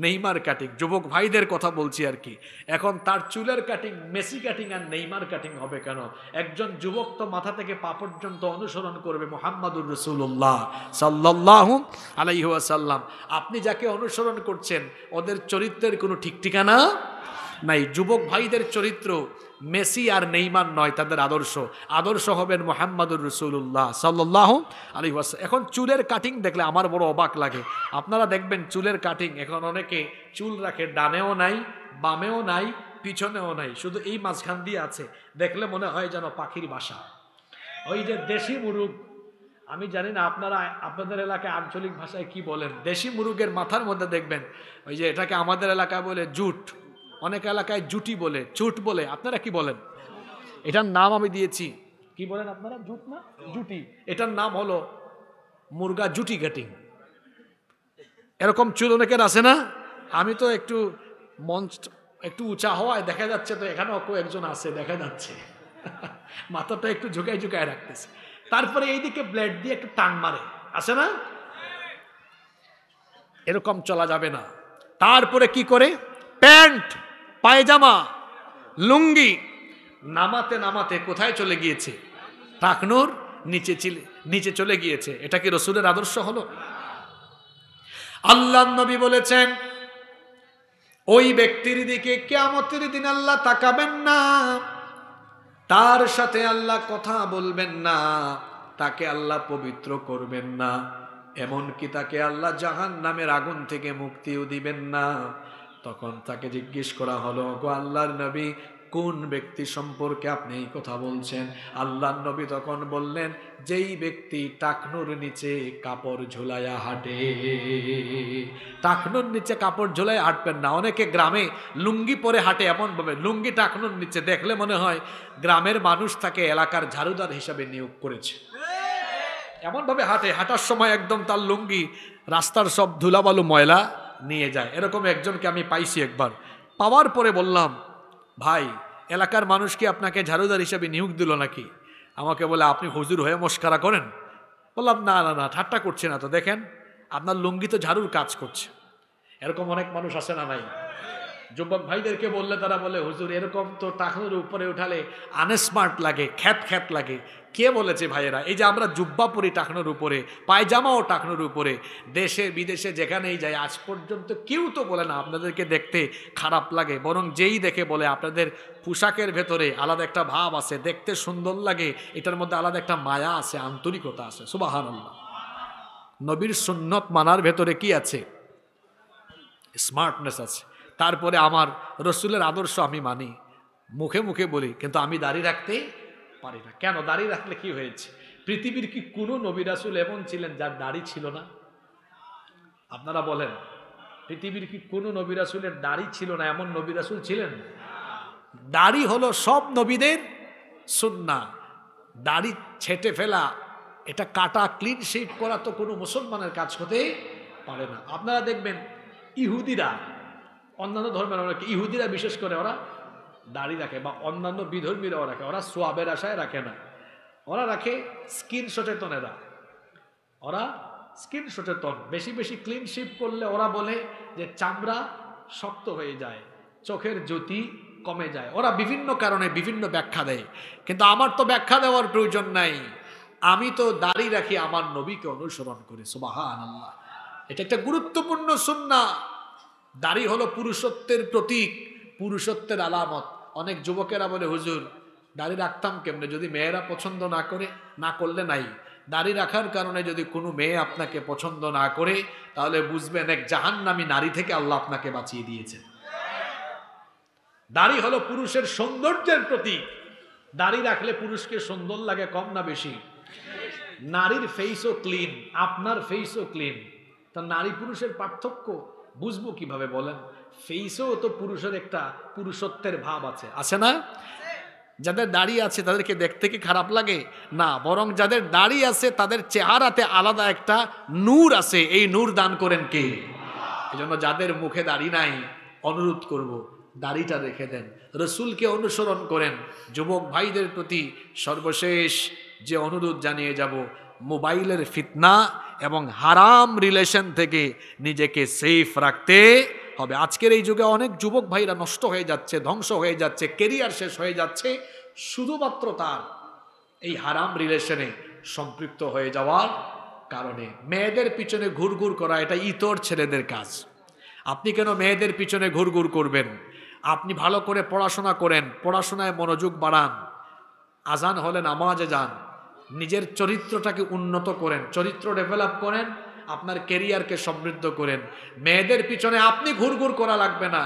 নেইমার কাটিং, যুবক ভাইদের কথা বলছি আর কি। এখন তার চুলের কাটিং মেসি কাটিং আর নেইমার কাটিং হবে কেন? একজন যুবক তো মাথা থেকে পা পর্যন্ত অনুসরণ করবে মুহাম্মদুর রাসূলুল্লাহ সাল্লাল্লাহু আলাইহি ওয়াসাল্লাম। আপনি যাকে অনুসরণ করছেন ওদের চরিত্রের কোনো ঠিক ঠিকানা নাই। যুবক ভাইদের চরিত্র মেসি আর নেইমার নয়, তাদের আদর্শ হবেন মুহাম্মদুর রাসূলুল্লাহ সাল্লাল্লাহু আলাইহি ওয়াসাল্লাম। এখন চুলের কাটিং দেখলে আমার বড় অবাক লাগে। আপনারা দেখবেন চুলের কাটিং এখন অনেকে চুল রাখে ডানেও নাই, বামেও নাই, পিছনেও নাই, শুধু এই মাঝখান দিয়ে আছে। দেখলে মনে হয় যেন পাখির বাসা। ওই যে দেশি মুরুগ, আমি জানি না আপনারা আপনাদের এলাকায় আঞ্চলিক ভাষায় কি বলেন, দেশি মুরুগের মাথার মধ্যে দেখবেন ওই যে এটাকে আমাদের এলাকায় বলে জুট, অনেক এলাকায় জুটি বলে, চুট বলে, আপনারা কি বলেন? এটার নাম আমি দিয়েছি, কি বলেন আপনারা? জুট না জুটি? এটার নাম হলো মুরগা জুটি কাটিং। এরকম চুল অনেকের আছে না? আমি তো একটু মঞ্চ একটু উঁচা হওয়ায় দেখা যাচ্ছে, তো এখানেও একজন আছে দেখা যাচ্ছে, মাথাটা একটু ঝুঁকায় ঝুঁকায় রাখতেছে, তারপরে এইদিকে ব্লেড দিয়ে একটু টান মারে, আছে না? এরকম চলা যাবে না। তারপরে কি করে, প্যান্ট, পায়জামা, লুঙ্গি, নামাতে নামাতে কোথায় চলে গিয়েছে, টাকনুর নিচে চলে গিয়েছে। এটা কি রসুলের আদর্শ হলো? আল্লাহর নবী বলেছেন, ওই ব্যক্তির দিকে কিয়ামতের দিন আল্লাহ তাকাবেন না, তার সাথে আল্লাহ কথা বলবেন না, তাকে আল্লাহ পবিত্র করবেন না, এমনকি তাকে আল্লাহ জাহান্নামের আগুন থেকে মুক্তিও দিবেন না। তখন তাকে জিজ্ঞেস করা হলো, গো আল্লাহর নবী, কোন ব্যক্তি সম্পর্কে আপনি এই কথা বলছেন? আল্লাহর নবী তখন বললেন, যেই ব্যক্তি টাকনুর নিচে কাপড় ঝুলাইয়া হাঁটে। টাকনুর নিচে কাপড় ঝুলাইয়া হাঁটবেন না। অনেকে গ্রামে লুঙ্গি পরে হাঁটে, এমনভাবে লুঙ্গি টাকনুর নিচে, দেখলে মনে হয় গ্রামের মানুষ তাকে এলাকার ঝাড়ুদার হিসাবে নিয়োগ করেছে। এমনভাবে হাঁটে, হাঁটার সময় একদম তার লুঙ্গি রাস্তার সব ধুলাবালু ময়লা নিয়ে যায়। এরকম একজনকে আমি পাইছি একবার। পাওয়ার পরে বললাম, ভাই, এলাকার মানুষ কি আপনাকে ঝাড়ুদার হিসাবে নিয়োগ দিল নাকি? আমাকে বলে, আপনি হুজুর হয়ে মস্কারা করেন? বললাম, না না না, ঠাট্টা করছি না তো, দেখেন আপনার লুঙ্গি তো ঝাড়ুর কাজ করছে। এরকম অনেক মানুষ আছে না নাই? যুবক ভাইদেরকে বললে তারা বলে, হুজুর এরকম তো টাকনুর উপরে উঠালে আনস্মার্ট লাগে, খ্যাত খ্যাত লাগে। কে বলেছে ভাইয়েরা? এই যে আমরা জুব্বা পরি টাকনুর উপরে, পায়জামাও টাকনুর উপরে, দেশে বিদেশে যেখানেই যাই, আজ পর্যন্ত কেউ তো বলে না আপনাদেরকে দেখতে খারাপ লাগে, বরং যেই দেখে বলে আপনাদের পোশাকের ভেতরে আলাদা একটা ভাব আছে, দেখতে সুন্দর লাগে, এটার মধ্যে আলাদা একটা মায়া আছে, আন্তরিকতা আছে। সুবহানাল্লাহ। নবীর সুন্নত মানার ভেতরে কি আছে? স্মার্টনেস আছে। তারপরে আমার রসুলের আদর্শ আমি মানি, মুখে মুখে বলি, কিন্তু আমি দাড়ি রাখতে পারি না। কেন? দাড়ি রাখলে কি হয়েছে? পৃথিবীর কি কোনো নবী রাসূল এমন ছিলেন যার দাড়ি ছিল না? আপনারা বলেন, পৃথিবীর কি কোনো নবী রাসূলের দাড়ি ছিল না? এমন নবী রাসূল ছিলেন? দাড়ি হলো সব নবীদের সুন্নাহ। দাড়ি ছেটে ফেলা, এটা কাটা, ক্লিন শেভ করা তো কোনো মুসলমানের কাজ হতে পারে না। আপনারা দেখবেন ইহুদিরা, অন্যান্য ধর্মের অনেকে, ইহুদিরা বিশেষ করে ওরা দাড়ি রাখে, বা অন্যান্য বিধর্মীরাও রাখে। ওরা সোয়াবের আশায় রাখে না, ওরা রাখে স্কিন সচেতনেরা। ওরা স্কিন সচেতন, বেশি বেশি ক্লিন শেভ করলে ওরা বলে যে চামড়া শক্ত হয়ে যায়, চোখের জ্যোতি কমে যায়। ওরা বিভিন্ন কারণে বিভিন্ন ব্যাখ্যা দেয়, কিন্তু আমার তো ব্যাখ্যা দেওয়ার প্রয়োজন নাই। আমি তো দাড়ি রাখি আমার নবীকে অনুসরণ করি। সুবহানাল্লাহ। এটা একটা গুরুত্বপূর্ণ সুন্নাহ। দাড়ি হলো পুরুষত্বের প্রতীক, পুরুষত্বের আলামত। অনেক যুবকেরা বলে, হুজুর দাড়ি রাখতাম কেমনে? যদি মেয়েরা পছন্দ না করে, না করলে নাই। দাড়ি রাখার কারণে যদি কোনো মেয়ে আপনাকে পছন্দ না করে, তাহলে বুঝবেন এক জাহান্নামী নারী থেকে আল্লাহ আপনাকে বাঁচিয়ে দিয়েছেন। দাড়ি হলো পুরুষের সৌন্দর্যের প্রতীক। দাড়ি রাখলে পুরুষকে সুন্দর লাগে, কম না বেশি? নারীর ফেসও ক্লিন, আপনার ফেসও ক্লিন। তা নারী পুরুষের পার্থক্য বুঝবো কিভাবে বলেন? ফেসেও তো পুরুষের একটা পুরুষত্বের ভাব আছে, আছে না? যাদের দাড়ি আছে তাদেরকে দেখতে কি খারাপ লাগে? না, বরং যাদের দাড়ি আছে তাদের চেহারাতে আলাদা একটা নূর আছে। এই নূর দান করেন কে? এই জন্য যাদের মুখে দাড়ি নাই, অনুরোধ করব, দাড়িটা রেখে দেন, রসুলকে অনুসরণ করেন। যুবক ভাইদের প্রতি সর্বশেষ যে অনুরোধ জানিয়ে যাব, মোবাইলের ফিতনা এবং হারাম রিলেশন থেকে নিজেকে সেফ রাখতে হবে। আজকের এই যুগে অনেক যুবক ভাইরা নষ্ট হয়ে যাচ্ছে, ধ্বংস হয়ে যাচ্ছে, কেরিয়ার শেষ হয়ে যাচ্ছে, শুধুমাত্র তার এই হারাম রিলেশনে সম্পৃক্ত হয়ে যাওয়ার কারণে। মেয়েদের পিছনে ঘুরঘুর করা এটা ইতর ছেলেদের কাজ। আপনি কেন মেয়েদের পিছনে ঘুরঘুর করবেন? আপনি ভালো করে পড়াশোনা করেন, পড়াশোনায় মনোযোগ বাড়ান, আজান হলে নামাজে যান, নিজের চরিত্রটাকে উন্নত করেন, চরিত্র ডেভেলপ করেন, আপনার ক্যারিয়ারকে সমৃদ্ধ করেন। মেয়েদের পিছনে আপনি ঘুরঘুর করা লাগবে না,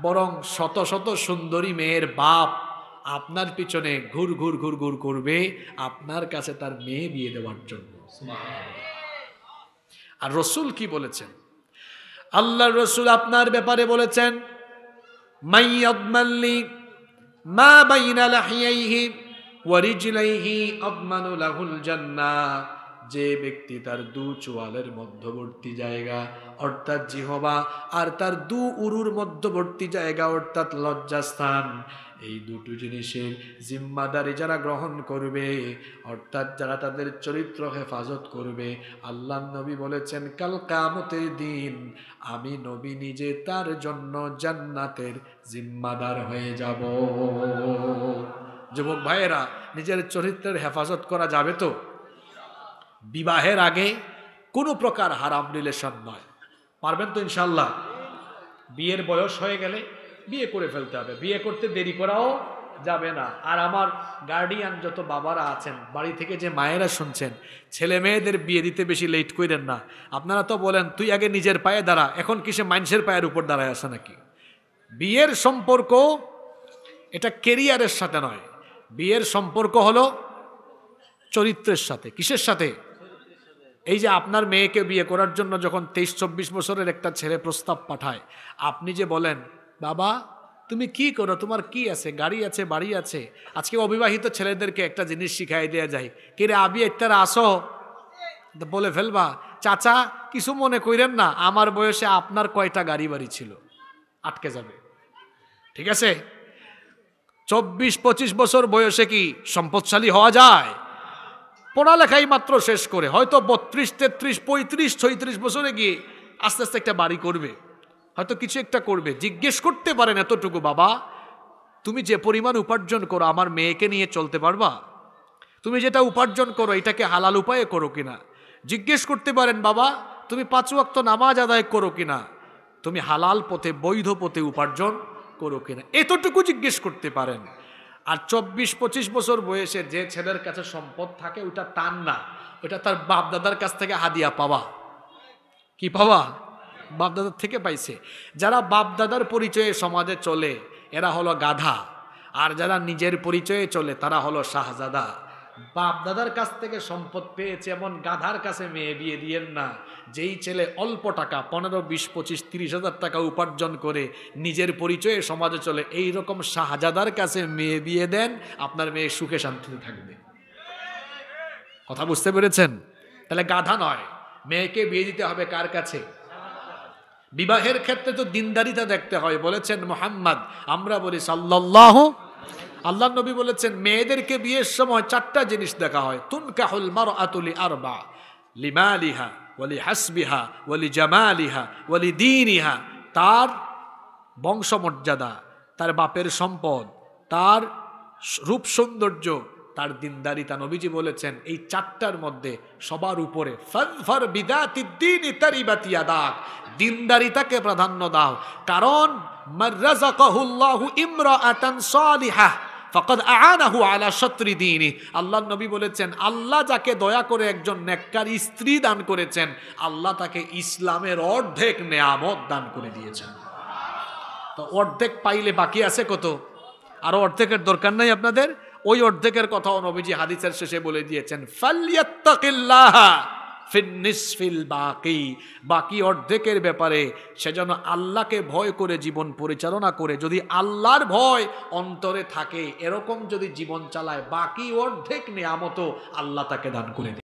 বরং শত শত সুন্দরী মেয়ের বাপ আপনার পিছনে ঘুরঘুর ঘুরঘুর করবে আপনার কাছে তার মেয়ে বিয়ে দেওয়ার জন্য। আর রসুল কি বলেছেন? আল্লাহর রসুল আপনার ব্যাপারে বলেছেন, মাইয়াদমাল্লি মা বাইনা লাহিয়াইহি ওয়া রিজলাইহি আদমানু লাহুল জান্নাহ। যে ব্যক্তি তার দু চোয়ালের মধ্যবর্তী জায়গা অর্থাৎ জিহবা আর তার দু উরুর মধ্যবর্তী জায়গা অর্থাৎ লজ্জাস্থান, এই দুটো জিনিসের জিম্মাদারি যারা গ্রহণ করবে, অর্থাৎ যারা তাদের চরিত্র হেফাজত করবে, আল্লাহ নবী বলেছেন কাল কিয়ামতের দিন আমি নবী নিজে তার জন্য জান্নাতের জিম্মাদার হয়ে যাব। যুবক ভাইয়েরা, নিজের চরিত্রের হেফাজত করা যাবে তো? বিবাহের আগে কোনো প্রকার হারাম রিলেশন নয়, পারবেন তো ইনশাল্লাহ? বিয়ের বয়স হয়ে গেলে বিয়ে করে ফেলতে হবে, বিয়ে করতে দেরি করাও যাবে না। আর আমার গার্ডিয়ান যত বাবারা আছেন, বাড়ি থেকে যে মায়েরা শুনছেন, ছেলে মেয়েদের বিয়ে দিতে বেশি লেট করেন না। আপনারা তো বলেন তুই আগে নিজের পায়ে দাঁড়া, এখন কিসে মানুষের পায়ের উপর দাঁড়ায় আসে নাকি? বিয়ের সম্পর্ক এটা কেরিয়ারের সাথে নয়, বিয়ের সম্পর্ক হলো চরিত্রের সাথে। কিসের সাথে? এই যে আপনার মেয়েকে বিয়ে করার জন্য যখন 23-24 বছরের একটা ছেলে প্রস্তাব পাঠায়, আপনি যে বলেন বাবা তুমি কি করো, তোমার কি আছে, গাড়ি আছে, বাড়ি আছে। আজকে অবিবাহিত ছেলেদেরকে একটা জিনিস শিখাই দেওয়া যায়, কে রে আবি একটার আসো, বলে ফেলবা চাচা কিছু মনে করেন না, আমার বয়সে আপনার কয়টা গাড়ি বাড়ি ছিল, আটকে যাবে। ঠিক আছে? 24-25 বছর বয়সে কি সম্পদশালী হওয়া যায়? পড়ালেখাই মাত্র শেষ করে হয়তো 32, 33, 35, 36 বছরে গিয়ে আস্তে আস্তে একটা বাড়ি করবে, হয়তো কিছু একটা করবে। জিজ্ঞেস করতে পারেন এতটুকু, বাবা তুমি যে পরিমাণ উপার্জন করো আমার মেয়েকে নিয়ে চলতে পারবা? তুমি যেটা উপার্জন করো এটাকে হালাল উপায়ে করো কিনা? জিজ্ঞেস করতে পারেন বাবা তুমি 5 ওয়াক্ত নামাজ আদায় করো কিনা, তুমি হালাল পথে বৈধ পথে উপার্জন করো কিনা, এতটুকু জিজ্ঞেস করতে পারেন। আর 24-25 বছর বয়সে যে ছেলের কাছে সম্পদ থাকে ওটা তার না, ওটা তার বাপ দাদার কাছ থেকে হাদিয়া পাওয়া। কি পাওয়া? বাপ দাদার থেকে পাইছে। যারা বাপ দাদার পরিচয়ে সমাজে চলে এরা হলো গাধা, আর যারা নিজের পরিচয়ে চলে তারা হলো শাহজাদা। বাপ দাদার কাছ থেকে সম্পদ পেয়েছে এমন গাধার কাছে মেয়ে বিয়ে দিয়েন না। যেই ছেলে অল্প টাকা 15, 20, 25, 30 হাজার টাকা উপার্জন করে নিজের পরিচয়ে সমাজে চলে, এই রকম শাহজাদার কাছে মেয়ে বিয়ে দেন, আপনার মেয়ে সুখে শান্তিতে থাকবে। কথা বুঝতে পেরেছেন? তাহলে গাধা নয়, মেয়েকে বিয়ে দিতে হবে কার কাছে? বিবাহের ক্ষেত্রে তো দিনদারিতা দেখতে হয়। বলেছেন মুহাম্মদ, আমরা বলি সাল্লাল্লাহু, আল্লাহ নবী বলেছেন মেয়েদেরকে বিয়ের সময় 4টা জিনিস দেখা হয়। তুনকাহুল মারআতু লিআরবা, লিমালিহা ওয়ালি হাসবিহা ওয়ালি জামালিহা ওয়ালি দীনিহা। তার বংশমর্যাদা, তার বাপের সম্পদ, তার রূপ সৌন্দর্য, তার দিনদারিতা। নবীজি বলেছেন এই 4টার মধ্যে সবার উপরে ফাযফার বিদাতিদ্দীনি তারিবাত ইয়াদাক, দিনদারিতাকে প্রাধান্য দাও। কারণ মান রাযাকাহুল্লাহু ইমরাআতান সালিহাহ ফাকাদ আ'আনাহু আলা শাতরি দীনি। আল্লাহর নবী বলেছেন আল্লাহ যাকে দয়া করে একজন নেককার স্ত্রী দান করেছেন, আল্লাহ তাকে ইসলামের অর্ধেক নেয়ামত দান করে দিয়েছেন। তো অর্ধেক পাইলে বাকি আছে কত? আরো অর্ধেকের দরকার নাই আপনাদের? ওই অর্ধেকের কথাও নবীজি হাদিসের শেষে বলে দিয়েছেন, ফালইয়াত্তাকিল্লাহা ফিন্নিসফিল বাকি। বাকি অর্ধেকের ব্যাপারে সে যেন আল্লাহকে ভয় করে জীবন পরিচালনা করে। যদি আল্লাহর ভয় অন্তরে থাকে, এরকম যদি জীবন চালায়, বাকি অর্ধেক নেয়ামত আল্লাহ তাকে দান করে দেয়।